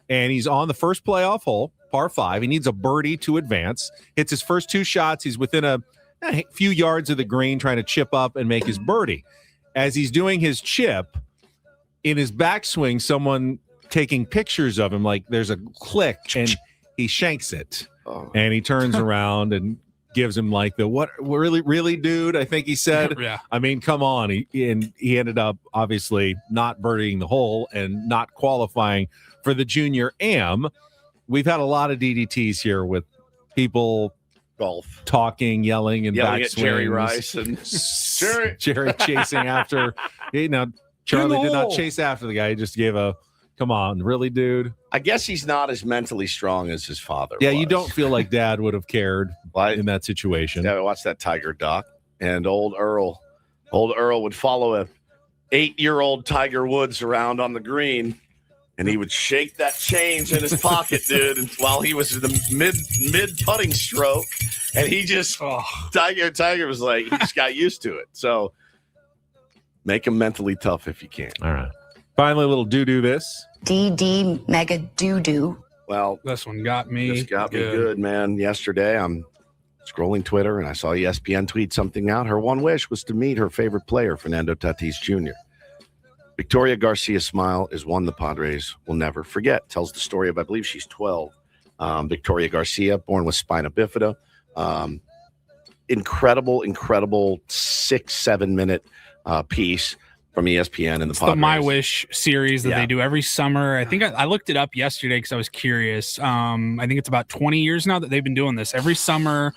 and he's on the first playoff hole, par 5. He needs a birdie to advance. Hits his first 2 shots. He's within a few yards of the green trying to chip up and make his birdie. As he's doing his chip, in his backswing, someone taking pictures of him, like there's a click, and he shanks it. And he turns around and gives him like the what really dude, I think he said. Yeah. I mean, come on. He ended up obviously not birdieing the hole and not qualifying for the Junior Am. We've had a lot of DDTs here with people golf talking, yelling at Jerry Rice and Jerry chasing after. Charlie did not chase after the guy. He just gave a come on, really, dude. I guess he's not as mentally strong as his father. Yeah, was. You don't feel like Dad would have cared in that situation. Yeah, I watched that Tiger doc, and old Earl would follow a 8-year-old Tiger Woods around on the green, and he would shake that change in his pocket, dude, and while he was in the mid putting stroke, and he just Tiger was like, he just got used to it. So make him mentally tough if you can. All right. Finally, a little doo-doo this. DD mega doo-doo. Well, this one got me. This got me good, man. Yesterday, I'm scrolling Twitter, and I saw ESPN tweet something out. Her one wish was to meet her favorite player, Fernando Tatis Jr. Victoria Garcia's smile is one the Padres will never forget. Tells the story of, I believe she's 12. Victoria Garcia, born with spina bifida. Incredible 6-7 minute piece from ESPN and the Padres. The My Wish series that they do every summer. I think I looked it up yesterday because I was curious. I think it's about 20 years now that they've been doing this every summer.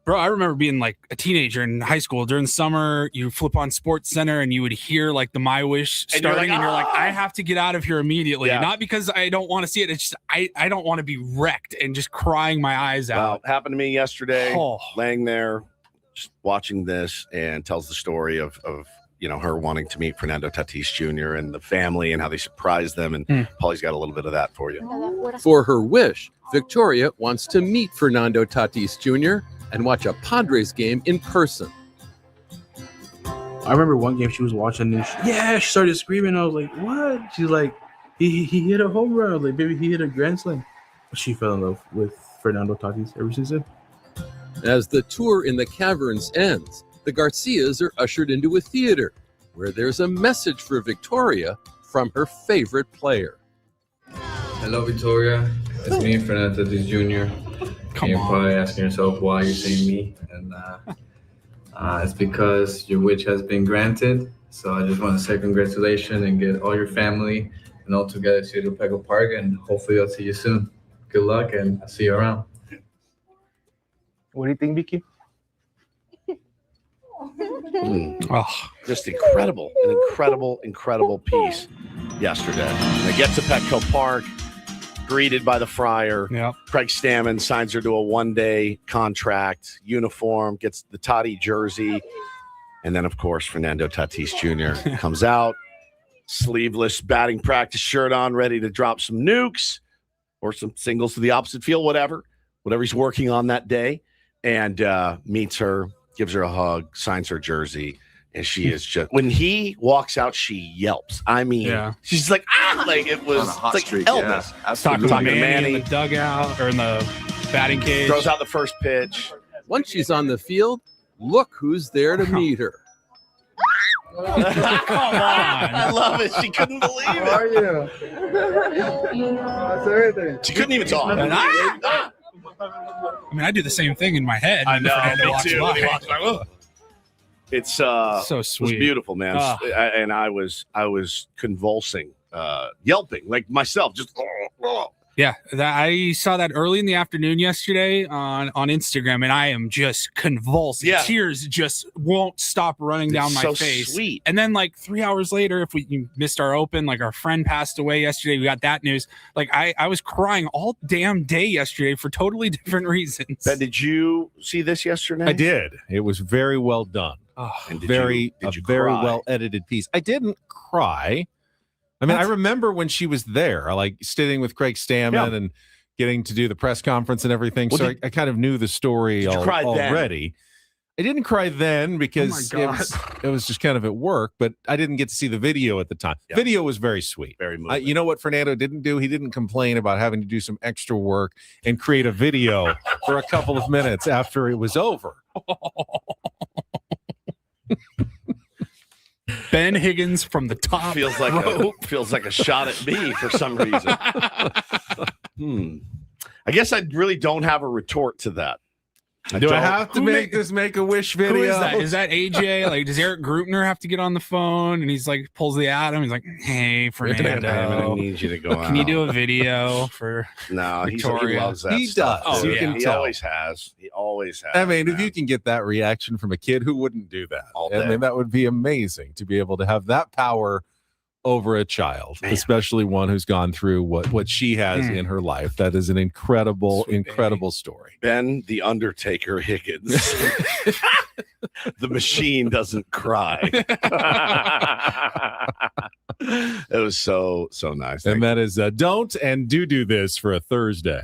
Bro, I remember being like a teenager in high school. During the summer, you flip on Sports Center and you would hear like the My Wish starting, and you're like, I have to get out of here immediately. Yeah. Not because I don't want to see it. It's just I don't want to be wrecked and just crying my eyes out. Well, happened to me yesterday, laying there, just watching this, and tells the story of her wanting to meet Fernando Tatis Jr. and the family and how they surprised them. And Paulie's got a little bit of that for you. For her wish, Victoria wants to meet Fernando Tatis Jr. and watch a Padres game in person. I remember one game she was watching and she started screaming. I was like, what? She's like, he hit a home run. I was like, baby, he hit a grand slam. She fell in love with Fernando Tatis ever since then. As the tour in the caverns ends, the Garcias are ushered into a theater where there's a message for Victoria from her favorite player. Hello, Victoria. It's me, Fernando Tatis Jr. And you're probably asking yourself why you're saying me. And it's because your wish has been granted. So I just want to say congratulations and get all your family and all together to Lupego Park. And hopefully I'll see you soon. Good luck, and I'll see you around. What do you think, Vicky? Just an incredible piece yesterday. They get to Petco Park, greeted by the Friar. Yep. Craig Stammen signs her to a one-day contract, uniform, gets the Toddy jersey. And then, of course, Fernando Tatis Jr. comes out, sleeveless batting practice shirt on, ready to drop some nukes or some singles to the opposite field, whatever he's working on that day. And meets her, gives her a hug, signs her jersey. And she is just, when he walks out, she yelps. I mean, she's like, like it was like streak, Elvis. Talking to Manny in the dugout or in the batting cage. Throws out the first pitch. Once she's on the field, look who's there to meet her. Come on. I love it. She couldn't believe it. How are you? How's everything? She couldn't even talk. I mean, I do the same thing in my head. I know, Fernando me walks too. by. He walks by, "Ugh." It's so sweet. It was beautiful, man. And I was convulsing, yelping like myself, just. Yeah, I saw that early in the afternoon yesterday on Instagram, and I am just convulsing. Yeah. Tears just won't stop running down my so face. Sweet. And then, like 3 hours later, if you missed our open, like our friend passed away yesterday, we got that news. Like I was crying all damn day yesterday for totally different reasons. Ben, did you see this yesterday? I did. It was very well done. And Very cry? well edited piece. I didn't cry. I mean, I remember when she was there, like sitting with Craig Stammen and getting to do the press conference and everything. Well, so I kind of knew the story already. I didn't cry then because it was just kind of at work, but I didn't get to see the video at the time. Yeah. Video was very sweet. Very moving. You know what Fernando didn't do? He didn't complain about having to do some extra work and create a video for a couple of minutes after it was over. Ben Higgins from the top feels like a shot at me for some reason. I guess I really don't have a retort to that. Do I have to make this Make-A-Wish video? Who is that? Is that AJ? Like, does Eric Grutner have to get on the phone? And he's like, pulls the Adam. He's like, hey, Fernando, I need you to go out. Can you do a video for No, he Victoria? loves that He stuff. does. Oh, You can he tell. always has. He always has. I mean, if you can get that reaction from a kid, who wouldn't do that? I mean, that would be amazing to be able to have that power over a child, especially one who's gone through what she has in her life. That is an incredible story. Ben, the Undertaker Higgins. The machine doesn't cry. It was so nice. And that is Don't and Do This for a Thursday.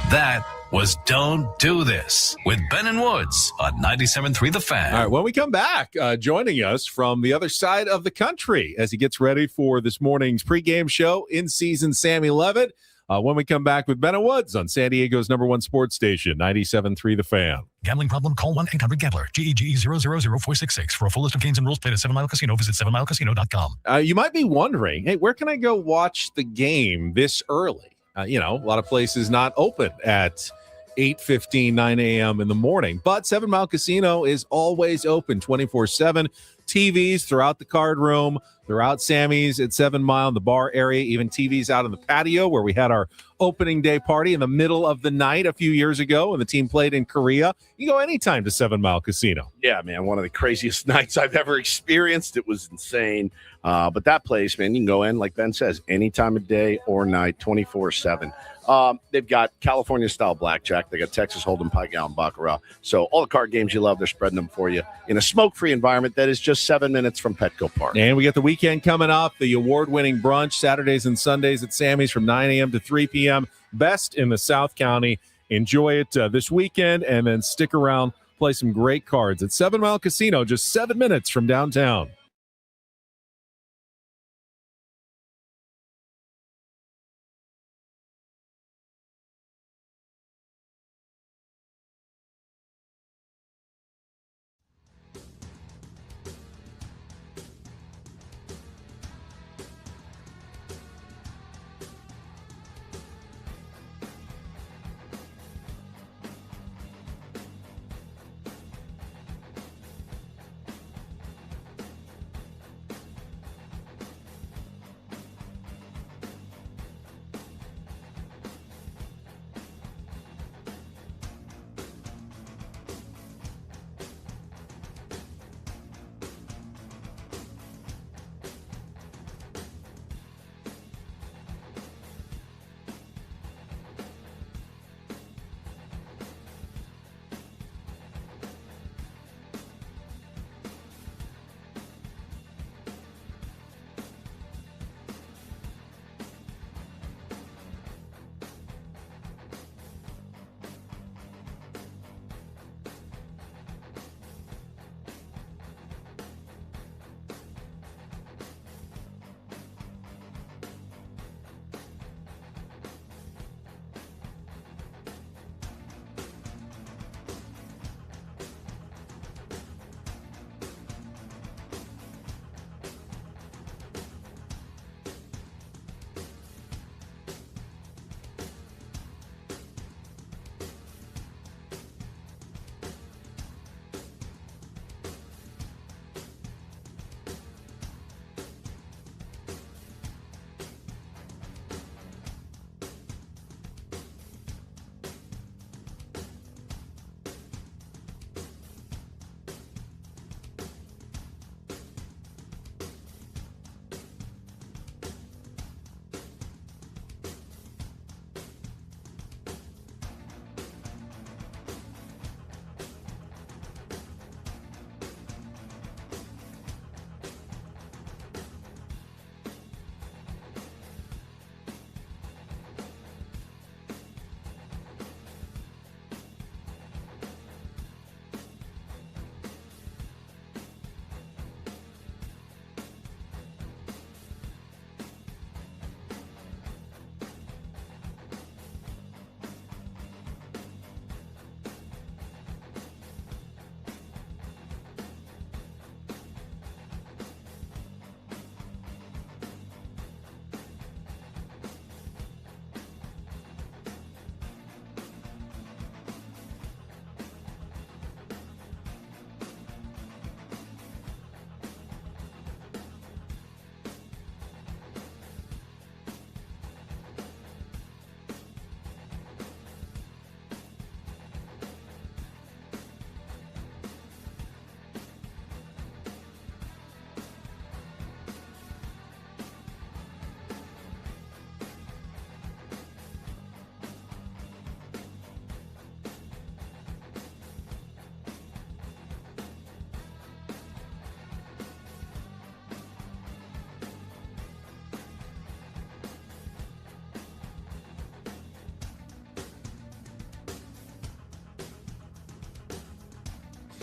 That was Don't Do This with Ben and Woods on 97.3 The Fan. All right, when we come back, joining us from the other side of the country as he gets ready for this morning's pregame show, in-season Sammy Levitt. When we come back with Ben and Woods on San Diego's #1 sports station, 97.3 The Fan. Gambling problem? Call 1-800-GAMBLER. GEGE 000-466. For a full list of games and rules, play at 7 Mile Casino. Visit 7milecasino.com. You might be wondering, hey, where can I go watch the game this early? A lot of places not open at 8:15, 9 a.m. in the morning. But 7 Mile Casino is always open 24/7. TVs throughout the card room, They're out Sammy's at 7 Mile in the bar area, even TVs out in the patio where we had our opening day party in the middle of the night a few years ago when the team played in Korea. You go anytime to 7 Mile Casino. Yeah, man, one of the craziest nights I've ever experienced. It was insane. But that place, man, you can go in, like Ben says, any time of day or night, 24/7. They've got California-style blackjack. They got Texas Hold'em, Pie Gown, Baccarat. So all the card games you love, they're spreading them for you in a smoke-free environment that is just 7 minutes from Petco Park. And we got the weekend coming up, the award-winning brunch, Saturdays and Sundays at Sammy's from 9 a.m. to 3 p.m. Best in the South County. Enjoy it this weekend, and then stick around, play some great cards at 7 Mile Casino, just 7 minutes from downtown.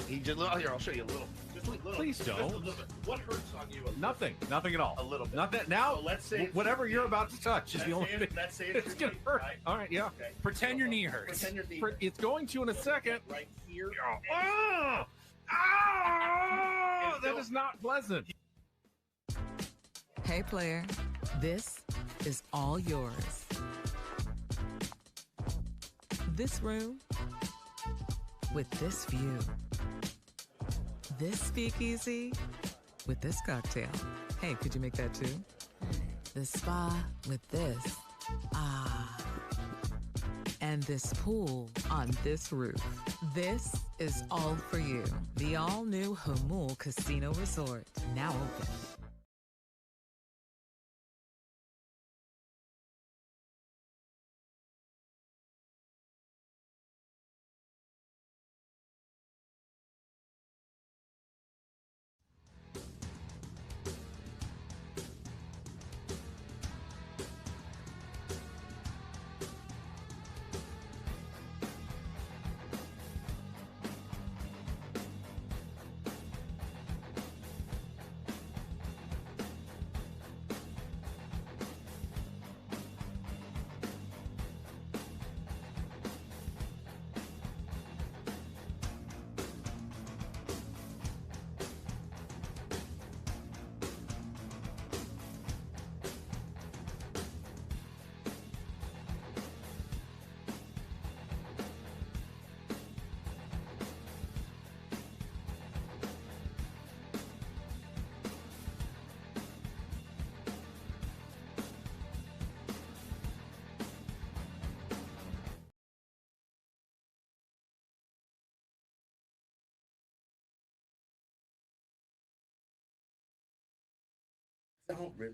He just here. I'll show you a little. Just a little. Please don't. Just a little bit. What hurts on you? Nothing at all. A little bit. Not that now. So let's say whatever you're about to touch is the only thing. Let's say It's gonna hurt. Right? All right, yeah. Okay. Pretend your knee hurts. Pretend your knee. It's going to in a second. Right here. Oh, that is not pleasant. Hey, player, this is all yours. This room with this view. This speakeasy with this cocktail. Hey, could you make that too? The spa with this. Ah. And this pool on this roof. This is all for you. The all-new Hamul Casino Resort. Now open.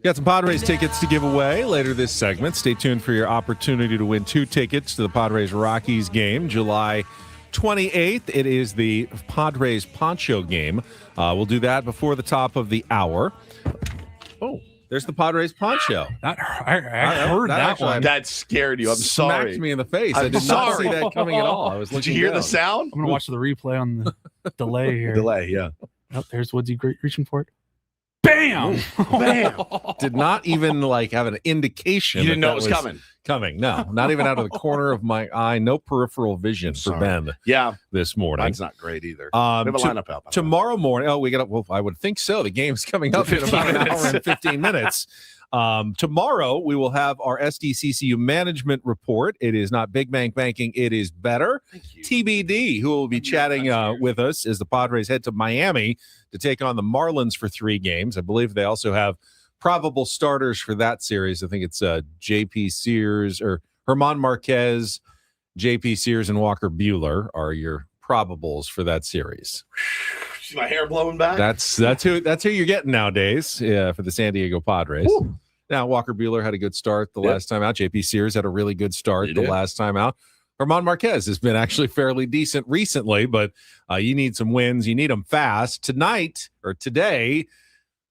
Got some Padres tickets to give away later this segment. Stay tuned for your opportunity to win 2 tickets to the Padres-Rockies game, July 28th. It is the Padres Poncho game. We'll do that before the top of the hour. Oh, there's the Padres Poncho. I heard that one. That scared you. I'm sorry. Smacked me in the face. I did not see that coming at all. I was looking Did you hear down. the sound? I'm going to watch the replay on the delay here. Delay, yeah. Oh, there's Woodsy reaching for it. Bam! Bam! Did not even have an indication. You didn't know that it was coming. Coming. No, not even out of the corner of my eye. No peripheral vision for Ben. Yeah. This morning. Mine's not great either. We have a lineup out. Tomorrow morning. Oh, we got. Well, I would think so. The game's coming up in about an hour and 15 minutes. Tomorrow we will have our SDCCU management report. It is not Big Bank Banking. It is better. TBD, who will be chatting with us as the Padres head to Miami to take on the Marlins for 3 games. I believe they also have probable starters for that series. I think it's J.P. Sears or Herman Marquez, J.P. Sears, and Walker Buehler are your probables for that series. See my hair blowing back? That's who you're getting nowadays for the San Diego Padres. Woo. Now, Walker Buehler had a good start the last time out. J.P. Sears had a really good start the last time out. Herman Marquez has been actually fairly decent recently, but you need some wins. You need them fast. Tonight or today,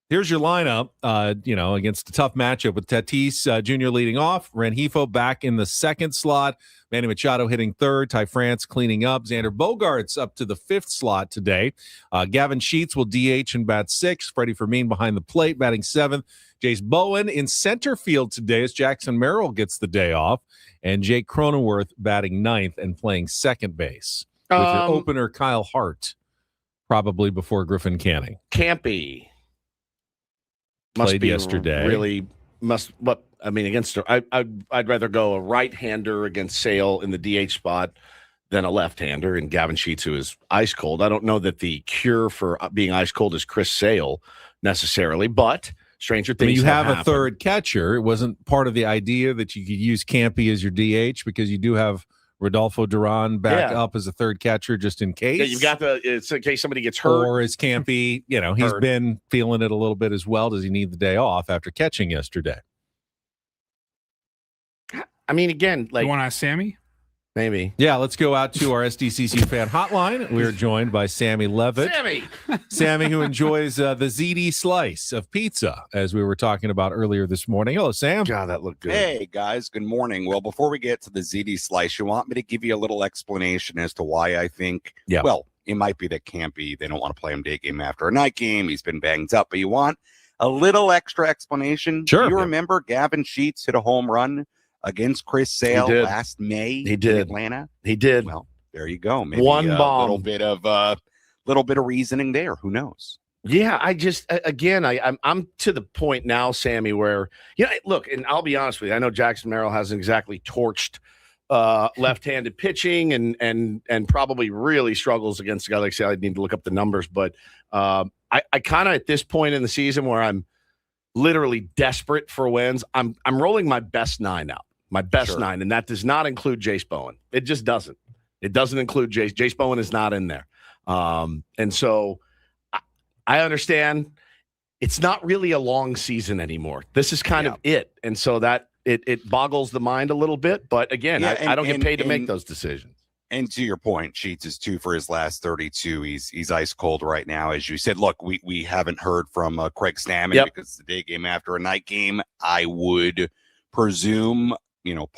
here's your lineup, against a tough matchup with Tatis Jr. leading off, Rengifo back in the second slot, Manny Machado hitting third, Ty France cleaning up, Xander Bogaerts up to the 5th slot today. Gavin Sheets will DH and bat 6th, Freddie Fermin behind the plate batting 7th, Jace Bowen in center field today as Jackson Merrill gets the day off, and Jake Cronenworth batting 9th and playing second base with your opener Kyle Hart probably before Griffin Canning. Campy. Played yesterday. Against her, I'd rather go a right-hander against Sale in the DH spot than a left-hander and Gavin Sheets, who is ice cold. I don't know that the cure for being ice cold is Chris Sale necessarily, but stranger things you have happened. A third catcher. It wasn't part of the idea that you could use Campy as your DH because you do have Rodolfo Duran back up as a third catcher just in case. Yeah, you've got it's in case somebody gets hurt. Or is Campy, he's been feeling it a little bit as well. Does he need the day off after catching yesterday? I mean, again, you want to ask Sammy? Maybe. Yeah, let's go out to our SDCC fan hotline. We're joined by Sammy Levitt. Sammy, who enjoys the ZD slice of pizza, as we were talking about earlier this morning. Hello, Sam. God, that looked good. Hey, guys. Good morning. Well, before we get to the ZD slice, you want me to give you a little explanation as to why I think, well, it might be that Campy, they don't want to play him day game after a night game. He's been banged up, but you want a little extra explanation? Sure. You remember Gavin Sheets hit a home run against Chris Sale last May in Atlanta? He did. Well, there you go. Maybe One a bomb. little bit of reasoning there. Who knows? Yeah, I just I'm to the point now, Sammy, where look, and I'll be honest with you, I know Jackson Merrill hasn't exactly torched left-handed pitching and probably really struggles against a guy like Sale. I need to look up the numbers, but I kind of at this point in the season where I'm literally desperate for wins, I'm rolling my best 9 out. My best 9, and that does not include Jace Bowen. It just doesn't. It doesn't include Jace. Jace Bowen is not in there. And so I understand it's not really a long season anymore. This is kind of it. And so that it boggles the mind a little bit. But again, I don't get paid to make those decisions. And to your point, Sheets is 2 for his last 32. He's ice cold right now. As you said, look, we haven't heard from Craig Stammen because it's a day game after a night game. I would presume,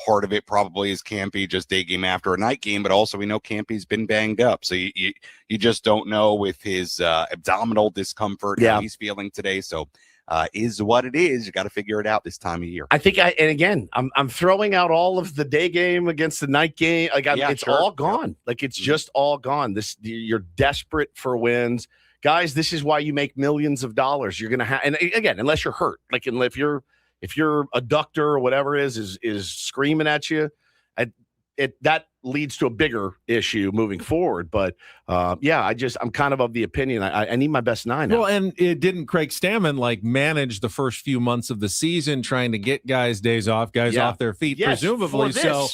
part of it probably is Campy just day game after a night game, but also we know Campy's been banged up. So you just don't know with his abdominal discomfort how he's feeling today. So is what it is. You got to figure it out this time of year. I think and again, I'm throwing out all of the day game against the night game. Like it's all gone. Like it's just all gone. You're desperate for wins. Guys, this is why you make millions of dollars. You're going to have, and again, unless you're hurt, like if your adductor or whatever it is screaming at you, that leads to a bigger issue moving forward. But I'm kind of the opinion I need my best 9 Well, out. and it didn't Craig Stammen manage the first few months of the season trying to get guys days off, off their feet, presumably so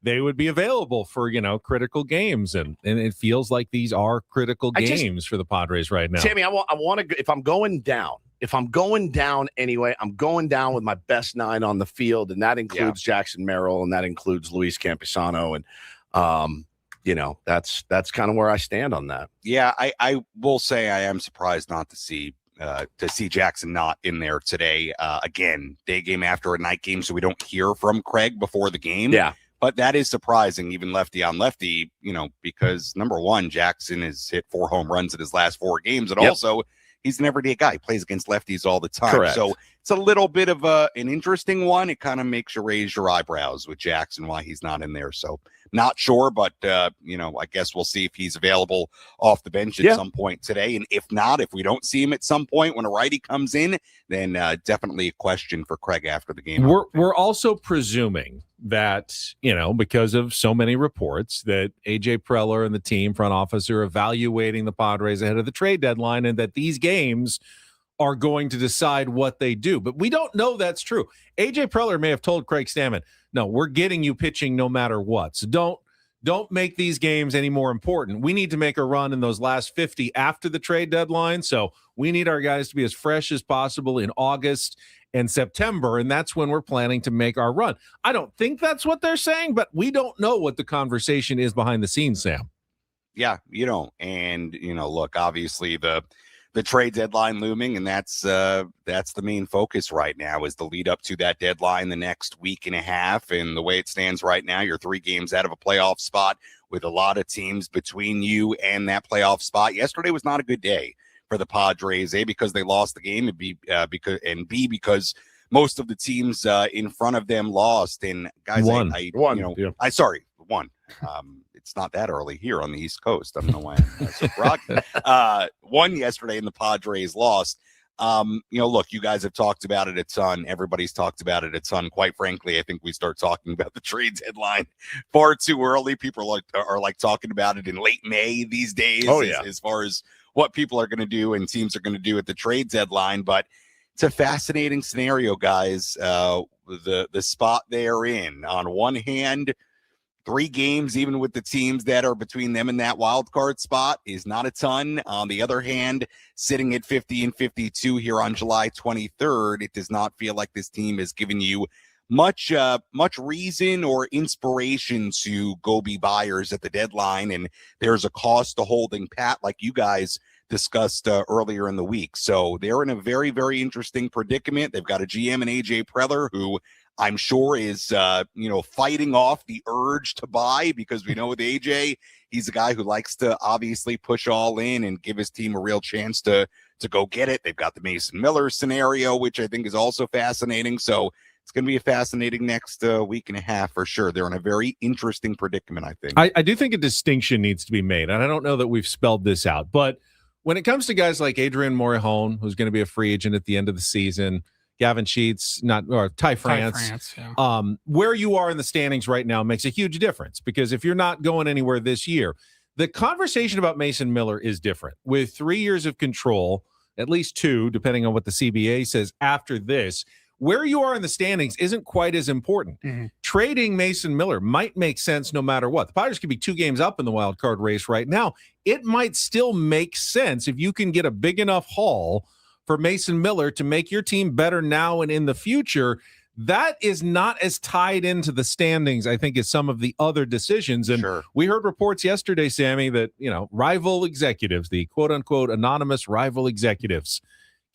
they would be available for critical games, and it feels like these are critical games for the Padres right now. Sammy, I want to, if I'm going down anyway, I'm going down with my best 9 on the field, and that includes Jackson Merrill, and that includes Luis Campisano, and that's kind of where I stand on that. Yeah, I will say I am surprised not to see Jackson not in there today. Again, day game after a night game, so we don't hear from Craig before the game. Yeah. But that is surprising, even lefty on lefty, because number one, Jackson has hit 4 home runs in his last 4 games, and also he's an everyday guy. He plays against lefties all the time. Correct. So it's a little bit of an interesting one. It kind of makes you raise your eyebrows with Jackson, why he's not in there. So not sure, but, I guess we'll see if he's available off the bench at some point today. And if not, if we don't see him at some point when a righty comes in, then definitely a question for Craig after the game. We're also presuming that, because of so many reports that AJ Preller and the team front office are evaluating the Padres ahead of the trade deadline, and that these games are going to decide what they do. But we don't know that's true. AJ Preller may have told Craig Stammen, no, we're getting you pitching no matter what. So don't make these games any more important. We need to make a run in those last 50 after the trade deadline. So we need our guys to be as fresh as possible in August and September, and that's when we're planning to make our run. I don't think that's what they're saying, but we don't know what the conversation is behind the scenes, Sam. Yeah, you don't. And, look, obviously the trade deadline looming, and that's the main focus right now is the lead up to that deadline the next week and a half. And the way it stands right now, you're 3 games out of a playoff spot with a lot of teams between you and that playoff spot. Yesterday was not a good day for the Padres, A, because they lost the game, and B, because most of the teams in front of them lost. And guys, one. It's not that early here on the East Coast. I don't know why I'm so groggy. Won yesterday, and the Padres lost. Look, you guys have talked about it a ton. Everybody's talked about it a ton. Quite frankly, I think we start talking about the trade deadline far too early. People are talking about it in late May these days. As far as what people are going to do and teams are going to do at the trade deadline. But it's a fascinating scenario, guys. The spot they're in. On one hand, 3 games, even with the teams that are between them and that wild card spot, is not a ton. On the other hand, sitting at 50 and 52 here on July 23rd, it does not feel like this team has given you much reason or inspiration to go be buyers at the deadline. And there's a cost to holding pat, like you guys discussed earlier in the week. So they're in a very, very interesting predicament. They've got a GM in AJ Preller, who I'm sure is, fighting off the urge to buy, because we know with AJ, he's a guy who likes to obviously push all in and give his team a real chance to go get it. They've got the Mason Miller scenario, which I think is also fascinating. So it's going to be a fascinating next week and a half for sure. They're in a very interesting predicament, I think. I do think a distinction needs to be made, and I don't know that we've spelled this out, but when it comes to guys like Adrian Morejon, who's going to be a free agent at the end of the season, Gavin Sheets, Ty France, where you are in the standings right now makes a huge difference, because if you're not going anywhere this year, the conversation about Mason Miller is different. With 3 years of control, at least 2, depending on what the CBA says after this. Where you are in the standings isn't quite as important. Trading Mason Miller might make sense no matter what. The Padres could be 2 games up in the wild card race right now. It might still make sense if you can get a big enough haul for Mason Miller to make your team better now and in the future. That is not as tied into the standings, I think, as some of the other decisions. And we heard reports yesterday, Sammy, that, rival executives, the quote-unquote anonymous rival executives,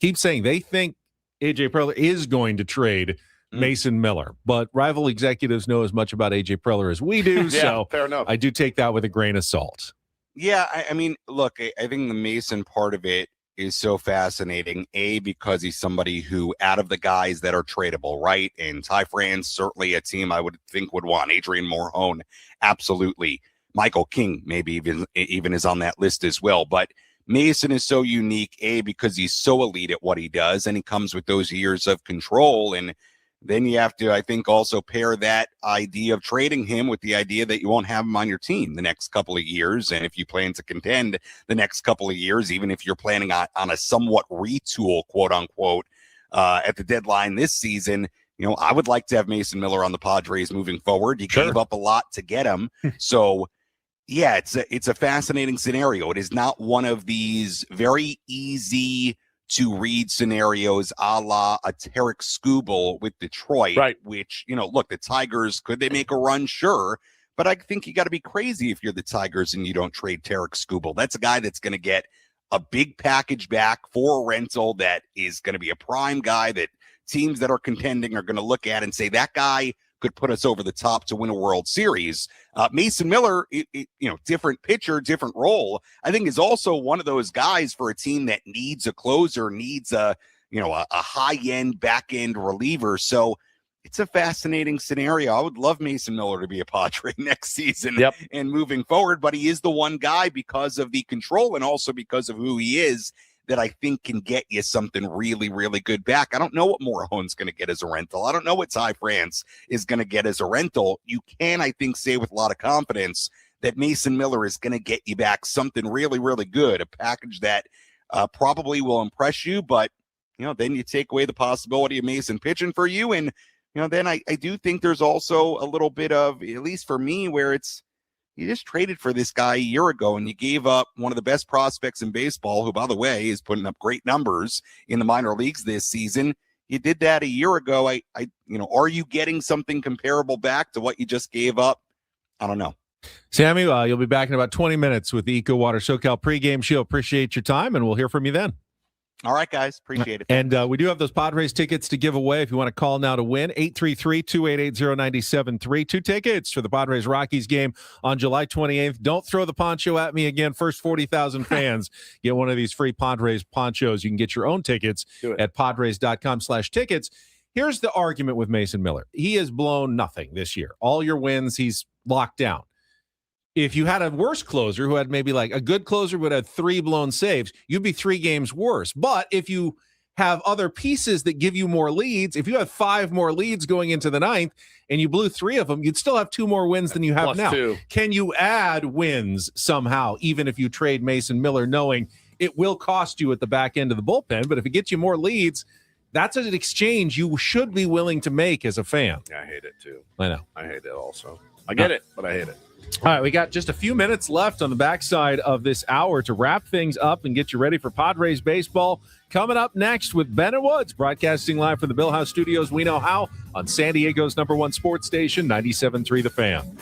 keep saying they think A.J. Preller is going to trade Mason Miller. But rival executives know as much about A.J. Preller as we do, so fair enough. I do take that with a grain of salt. Yeah, I mean, look, I think the Mason part of it is so fascinating, because he's somebody who, out of the guys that are tradable, right? And Ty France, certainly a team I would think would want. Adrian Morhone, absolutely. Michael King, maybe even is on that list as well. But Mason is so unique, because he's so elite at what he does, and he comes with those years of control. And then you have to, I think, also pair that idea of trading him with the idea that you won't have him on your team the next couple of years. And if you plan to contend the next couple of years, even if you're planning on a somewhat retool, quote unquote, at the deadline this season, I would like to have Mason Miller on the Padres moving forward. You gave up a lot to get him. So, yeah, it's a fascinating scenario. It is not one of these very easy to read scenarios a la a Tarek Skubal with Detroit, right? Which, look, the Tigers, could they make a run? Sure. But I think you got to be crazy if you're the Tigers and you don't trade Tarek Skubal. That's a guy that's going to get a big package back for a rental that is going to be a prime guy that teams that are contending are going to look at and say, that guy could put us over the top to win a World Series. Mason Miller, different pitcher, different role, I think is also one of those guys for a team that needs a closer, needs a high-end, back-end reliever. So it's a fascinating scenario. I would love Mason Miller to be a Padre next season and moving forward, but he is the one guy, because of the control and also because of who he is, that I think can get you something really, really good back. I don't know what Morhone's going to get as a rental. I don't know what Ty France is going to get as a rental. You can, I think, say with a lot of confidence that Mason Miller is going to get you back something really, really good, a package that probably will impress you, but, then you take away the possibility of Mason pitching for you. And, then I do think there's also a little bit of, at least for me, where it's, you just traded for this guy a year ago and you gave up one of the best prospects in baseball, who, by the way, is putting up great numbers in the minor leagues this season. You did that a year ago. Are you getting something comparable back to what you just gave up? I don't know. Sammy, you'll be back in about 20 minutes with the Eco Water SoCal pregame show. Appreciate your time, and we'll hear from you then. All right, guys. Appreciate it. And we do have those Padres tickets to give away if you want to call now to win. 833-288-0973. 2 tickets for the Padres Rockies game on July 28th. Don't throw the poncho at me again. First 40,000 fans get one of these free Padres ponchos. You can get your own tickets at padres.com/tickets. Here's the argument with Mason Miller. He has blown nothing this year. All your wins, he's locked down. If you had a worse closer who had maybe like a good closer would have 3 blown saves, you'd be 3 games worse. But if you have other pieces that give you more leads, if you have 5 more leads going into the 9th and you blew 3 of them, you'd still have 2 more wins than you have now. 2. Can you add wins somehow, even if you trade Mason Miller, knowing it will cost you at the back end of the bullpen? But if it gets you more leads, that's an exchange you should be willing to make as a fan. Yeah, I hate it too. I know. I hate it also. I get it, but I hate it. All right, we got just a few minutes left on the backside of this hour to wrap things up and get you ready for Padres baseball. Coming up next with Ben and Woods, broadcasting live from the Bill House Studios. We know how on San Diego's #1 sports station, 97.3 The Fan.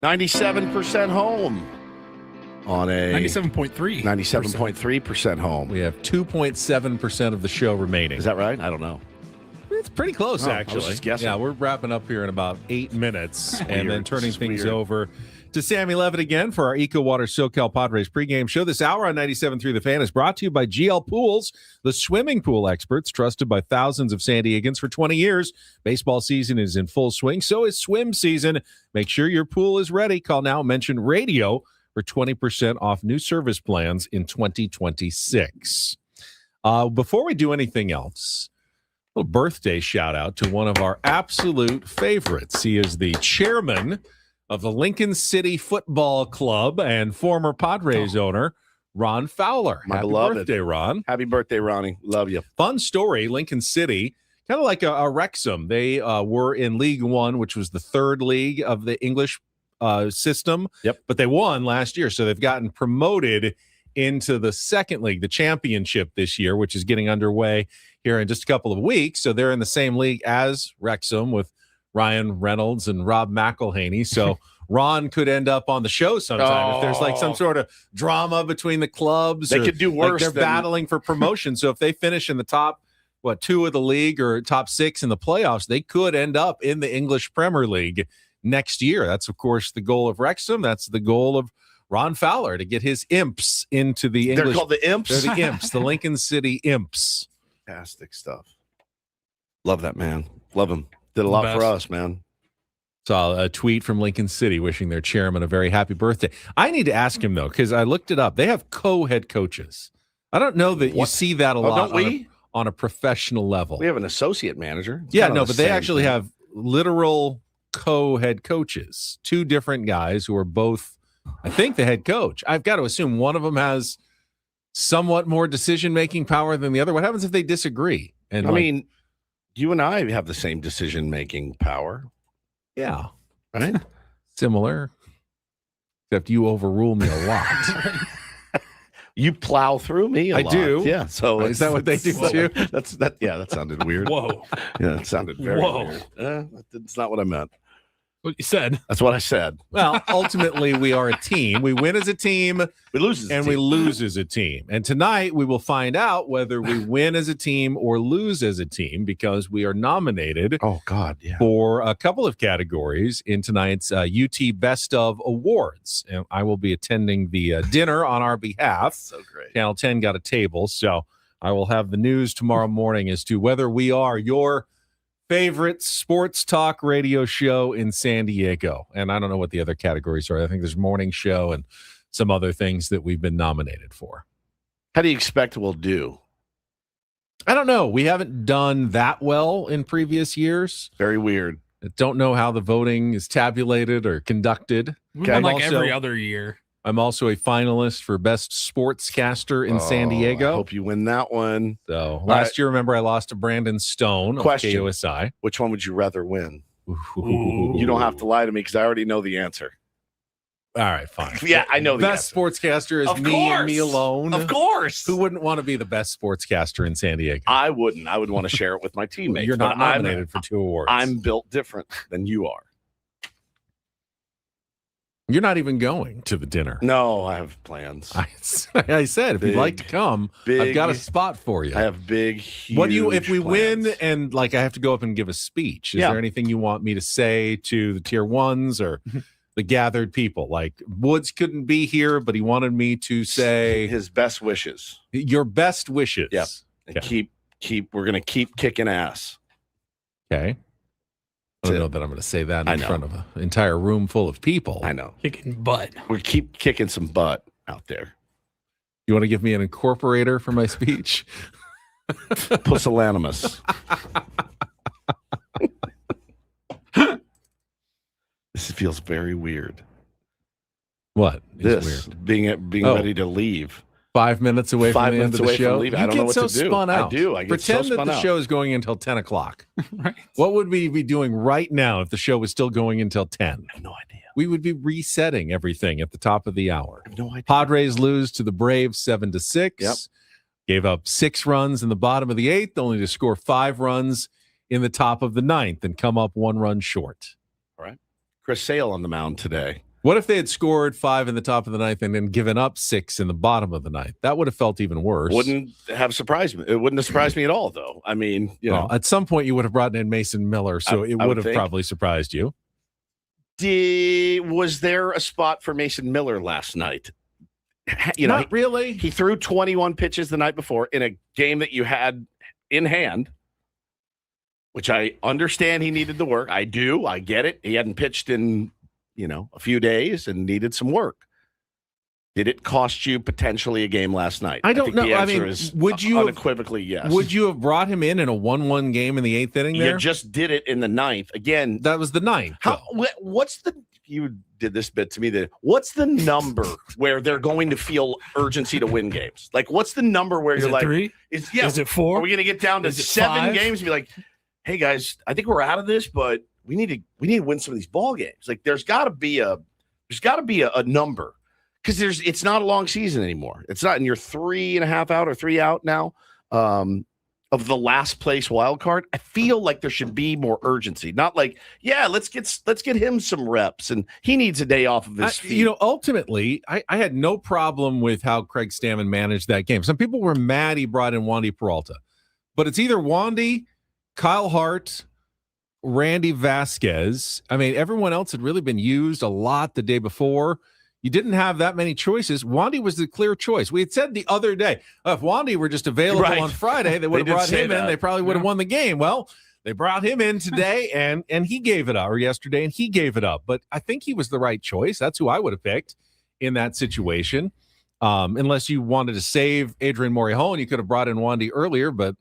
97% home on a 97.3. 97.3% home. We have 2.7% of the show remaining. Is that right? I don't know. It's pretty close, I was actually. just guessing. Yeah, we're wrapping up here in about 8 minutes and then turning things weird. over to Sammy Levitt again for our Eco Water SoCal Padres pregame show. This hour on 97.3 The Fan is brought to you by GL Pools, the swimming pool experts trusted by thousands of San Diegans for 20 years. Baseball season is in full swing, so is swim season. Make sure your pool is ready. Call now, mention radio for 20% off new service plans in 2026. Before we do anything else, a little birthday shout out to one of our absolute favorites. He is the chairman of the Lincoln City Football Club and former Padres owner, Ron Fowler. My Happy beloved. birthday, Ron. Happy birthday, Ronnie. Love you. Fun story, Lincoln City, kind of like a Wrexham. They were in League One, which was the third league of the English system. Yep. But they won last year, so they've gotten promoted into the second league, the championship this year, which is getting underway here in just a couple of weeks. So they're in the same league as Wrexham with Ryan Reynolds and Rob McElhaney. So Ron could end up on the show sometime if there's like some sort of drama between the clubs. They could do worse. They're battling for promotion. So if they finish in the top, 2 of the league or top 6 in the playoffs, they could end up in the English Premier League next year. That's, of course, the goal of Wrexham. That's the goal of Ron Fowler, to get his imps into the English. They're called the imps? They're the imps, the Lincoln City imps. Fantastic stuff. Love that, man. Love him. Did a lot for us, man. Saw a tweet from Lincoln City wishing their chairman a very happy birthday. I need to ask him, though, because I looked it up. They have co-head coaches. I don't know that you see that a lot don't we? On a professional level. We have an associate manager. It's Yeah, kind of no, the but they same actually thing. have literal co-head coaches, 2 different guys who are both, I think, the head coach. I've got to assume one of them has somewhat more decision-making power than the other. What happens if they disagree? And I mean, you and I have the same decision-making power. yeah, right? Similar, except you overrule me a lot. You plow through me a I lot. do. Yeah. So Is that what they do too? That's that. Yeah, that sounded weird. Whoa. Yeah, it sounded very Whoa. weird. That's not what I meant. What you said. That's what I said. Well, ultimately, we are a team. We win as a team. We lose as a and team. we lose as a team. And tonight, we will find out whether we win as a team or lose as a team, because we are nominated for a couple of categories in tonight's UT Best of Awards. And I will be attending the dinner on our behalf. So great. Channel 10 got a table, so I will have the news tomorrow morning as to whether we are your favorite sports talk radio show in San Diego. And I don't know what the other categories are. I think there's morning show and some other things that we've been nominated for. How do you expect we'll do? I don't know. We haven't done that well in previous years. Very weird. I don't know how the voting is tabulated or conducted. We've done like every other year. I'm also a finalist for Best Sportscaster in San Diego. I hope you win that one. So last year, remember, I lost to Brandon Stone of Question. KOSI. Which one would you rather win? You don't have to lie to me because I already know the answer. All right, fine. Yeah, I know the best sportscaster is Of me course. and me alone. Of course. Who wouldn't want to be the best sportscaster in San Diego? I wouldn't. I would want to share it with my teammates. You're not but I'm- nominated for 2 awards. I'm built different than you are. You're not even going to the dinner. No, I have plans. I said, if you'd like to come, I've got a spot for you. I have big, huge What do you, if we plans. win and like I have to go up and give a speech, is Yeah. there anything you want me to say to the tier 1s or the gathered people? Like Woods couldn't be here, but he wanted me to say his best wishes. Your best wishes. Yep. And we're going to keep kicking ass. Okay. I don't know that I'm going to say that in front of an entire room full of people. I know. Kicking butt. We keep kicking some butt out there. You want to give me an incorporator for my speech? Pusillanimous. This feels very weird. What? This weird? being Oh. ready to leave. 5 minutes away from 5 the end minutes of the away from show. leaving. You I don't know get what so to do. spun out. I do. I get Pretend so that spun the out. show is going until 10 o'clock. Right. What would we be doing right now if the show was still going until 10? I have no idea. We would be resetting everything at the top of the hour. I have no idea. Padres lose to the Braves 7-6. Yep. Gave up 6 runs in the bottom of the 8th, only to score 5 runs in the top of the 9th and come up 1 run short. All right. Chris Sale on the mound today. What if they had scored 5 in the top of the ninth and then given up 6 in the bottom of the ninth? That would have felt even worse. Wouldn't have surprised me. It wouldn't have surprised me at all, though. I mean, at some point you would have brought in Mason Miller, so it would have think. probably surprised you. Was there a spot for Mason Miller last night? Not really. He threw 21 pitches the night before in a game that you had in hand, which I understand he needed the work. I do. I get it. He hadn't pitched in, a few days and needed some work. Did it cost you potentially a game last night? I don't think know. The answer I is would you unequivocally yes. Would you have brought him in a 1-1 game in the 8th inning there? You just did it in the 9th. Again, that was the 9th. You did this bit to me. What's the number where they're going to feel urgency to win games? Like, what's the number where you're like, 3? Is it 4? Are we going to get down to 7 5? games and be like, hey guys, I think we're out of this, but we need to win some of these ball games. Like, there's got to be a number. Because it's not a long season anymore. It's not, and you're 3.5 out or 3 out now of the last place wild card. I feel like there should be more urgency. Not like, let's get him some reps, and he needs a day off of his feet. Ultimately, I had no problem with how Craig Stammen managed that game. Some people were mad he brought in Wandy Peralta, but it's either Wandy, Kyle Hart, Randy Vasquez. I mean, everyone else had really been used a lot the day before. You didn't have that many choices. Wandy was the clear choice. We had said the other day, if Wandy were just available on Friday, they would have brought him in. They probably would have won the game. Well, they brought him in today, and he gave it up, or yesterday, and he gave it up. But I think he was the right choice. That's who I would have picked in that situation. Unless you wanted to save Adrian Morejon, you could have brought in Wandy earlier, but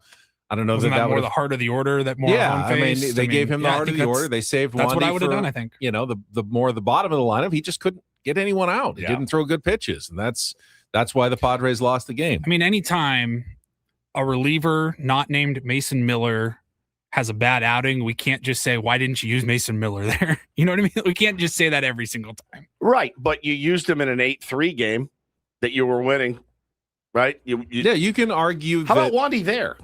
I don't know. Wasn't that more the heart of the order that Morejon faced? They gave him the heart of the order. They saved Wandy. That's what I would have done, I think. The more the bottom of the lineup, he just couldn't get anyone out. He didn't throw good pitches, and that's why the Padres lost the game. I mean, anytime a reliever not named Mason Miller has a bad outing, we can't just say, why didn't you use Mason Miller there? You know what I mean? We can't just say that every single time. Right, but you used him in an 8-3 game that you were winning, right? You can argue How about Wandy there?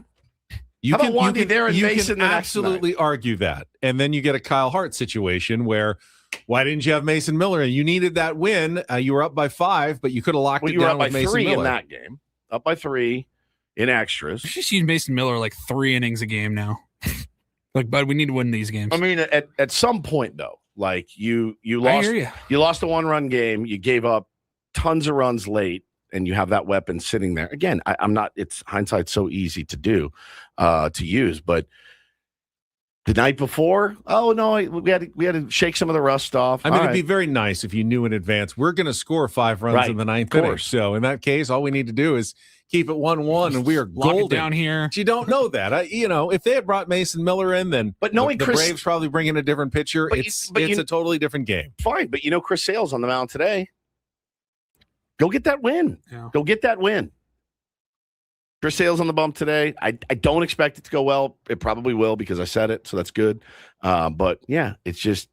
You How about Wandy there and you Mason can absolutely argue that. And then you get a Kyle Hart situation where why didn't you have Mason Miller? And you needed that win. You were up by 5, but you could have locked it down with Mason Miller. You were up by 3 in that game. Up by 3 in extras. You just use Mason Miller like 3 innings a game now. But we need to win these games. I mean, at some point though, like you lost a 1-run game. You gave up tons of runs late, and you have that weapon sitting there. Again, I'm not. It's hindsight's so easy to do, to use, but. The night before, we had to shake some of the rust off. I mean, it'd be very nice if you knew in advance we're going to score 5 runs in the 9th inning. So in that case, all we need to do is keep it 1-1, and we are golden down here. But you don't know that. If they had brought Mason Miller in, then the Braves probably bring in a different pitcher. It's a totally different game. Fine, but Chris Sale's on the mound today. Go get that win. Yeah. Go get that win. Chris Sale's on the bump today. I don't expect it to go well. It probably will because I said it, so that's good. But yeah, it's just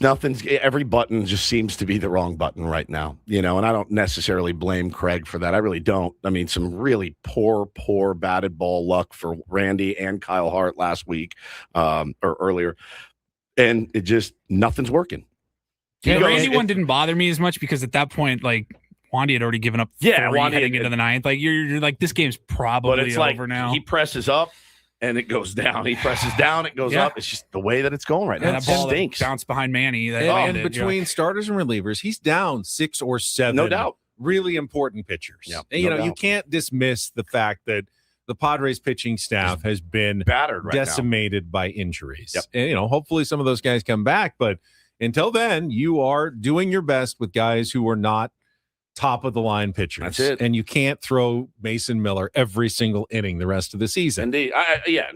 nothing. Every button just seems to be the wrong button right now, and I don't necessarily blame Craig for that. I really don't. I mean, some really poor batted ball luck for Randy and Kyle Hart last week or earlier, and it just nothing's working. Yeah, the Randy one didn't bother me as much because at that point, like. Wandy had already given up 3 heading into the 9th. Like you're like, this game's probably over now. He presses up and it goes down. He presses down, it goes up. It's just the way that it's going right now. That ball stinks. Bounced behind Manny. And between starters and relievers, he's down 6 or 7. No doubt. Really important pitchers. Yeah, and, you can't dismiss the fact that the Padres pitching staff has been battered, decimated by injuries. Yep. And hopefully some of those guys come back. But until then, you are doing your best with guys who are not top of the line pitchers. That's it. And you can't throw Mason Miller every single inning the rest of the season. Indeed.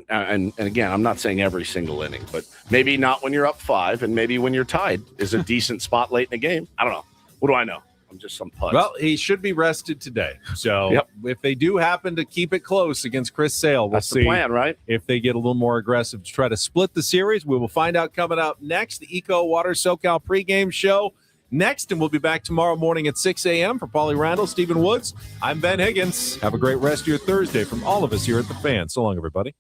And again, I'm not saying every single inning, but maybe not when you're up 5, and maybe when you're tied is a decent spot late in the game. I don't know. What do I know? I'm just some putz. Well, he should be rested today. So if they do happen to keep it close against Chris Sale, we'll see the plan, right? If they get a little more aggressive to try to split the series. We will find out coming up next. The Eco Water SoCal pregame show next, and we'll be back tomorrow morning at 6 a.m. For Paulie Randall, Stephen Woods, I'm Ben Higgins. Have a great rest of your Thursday from all of us here at The Fan. So long, everybody.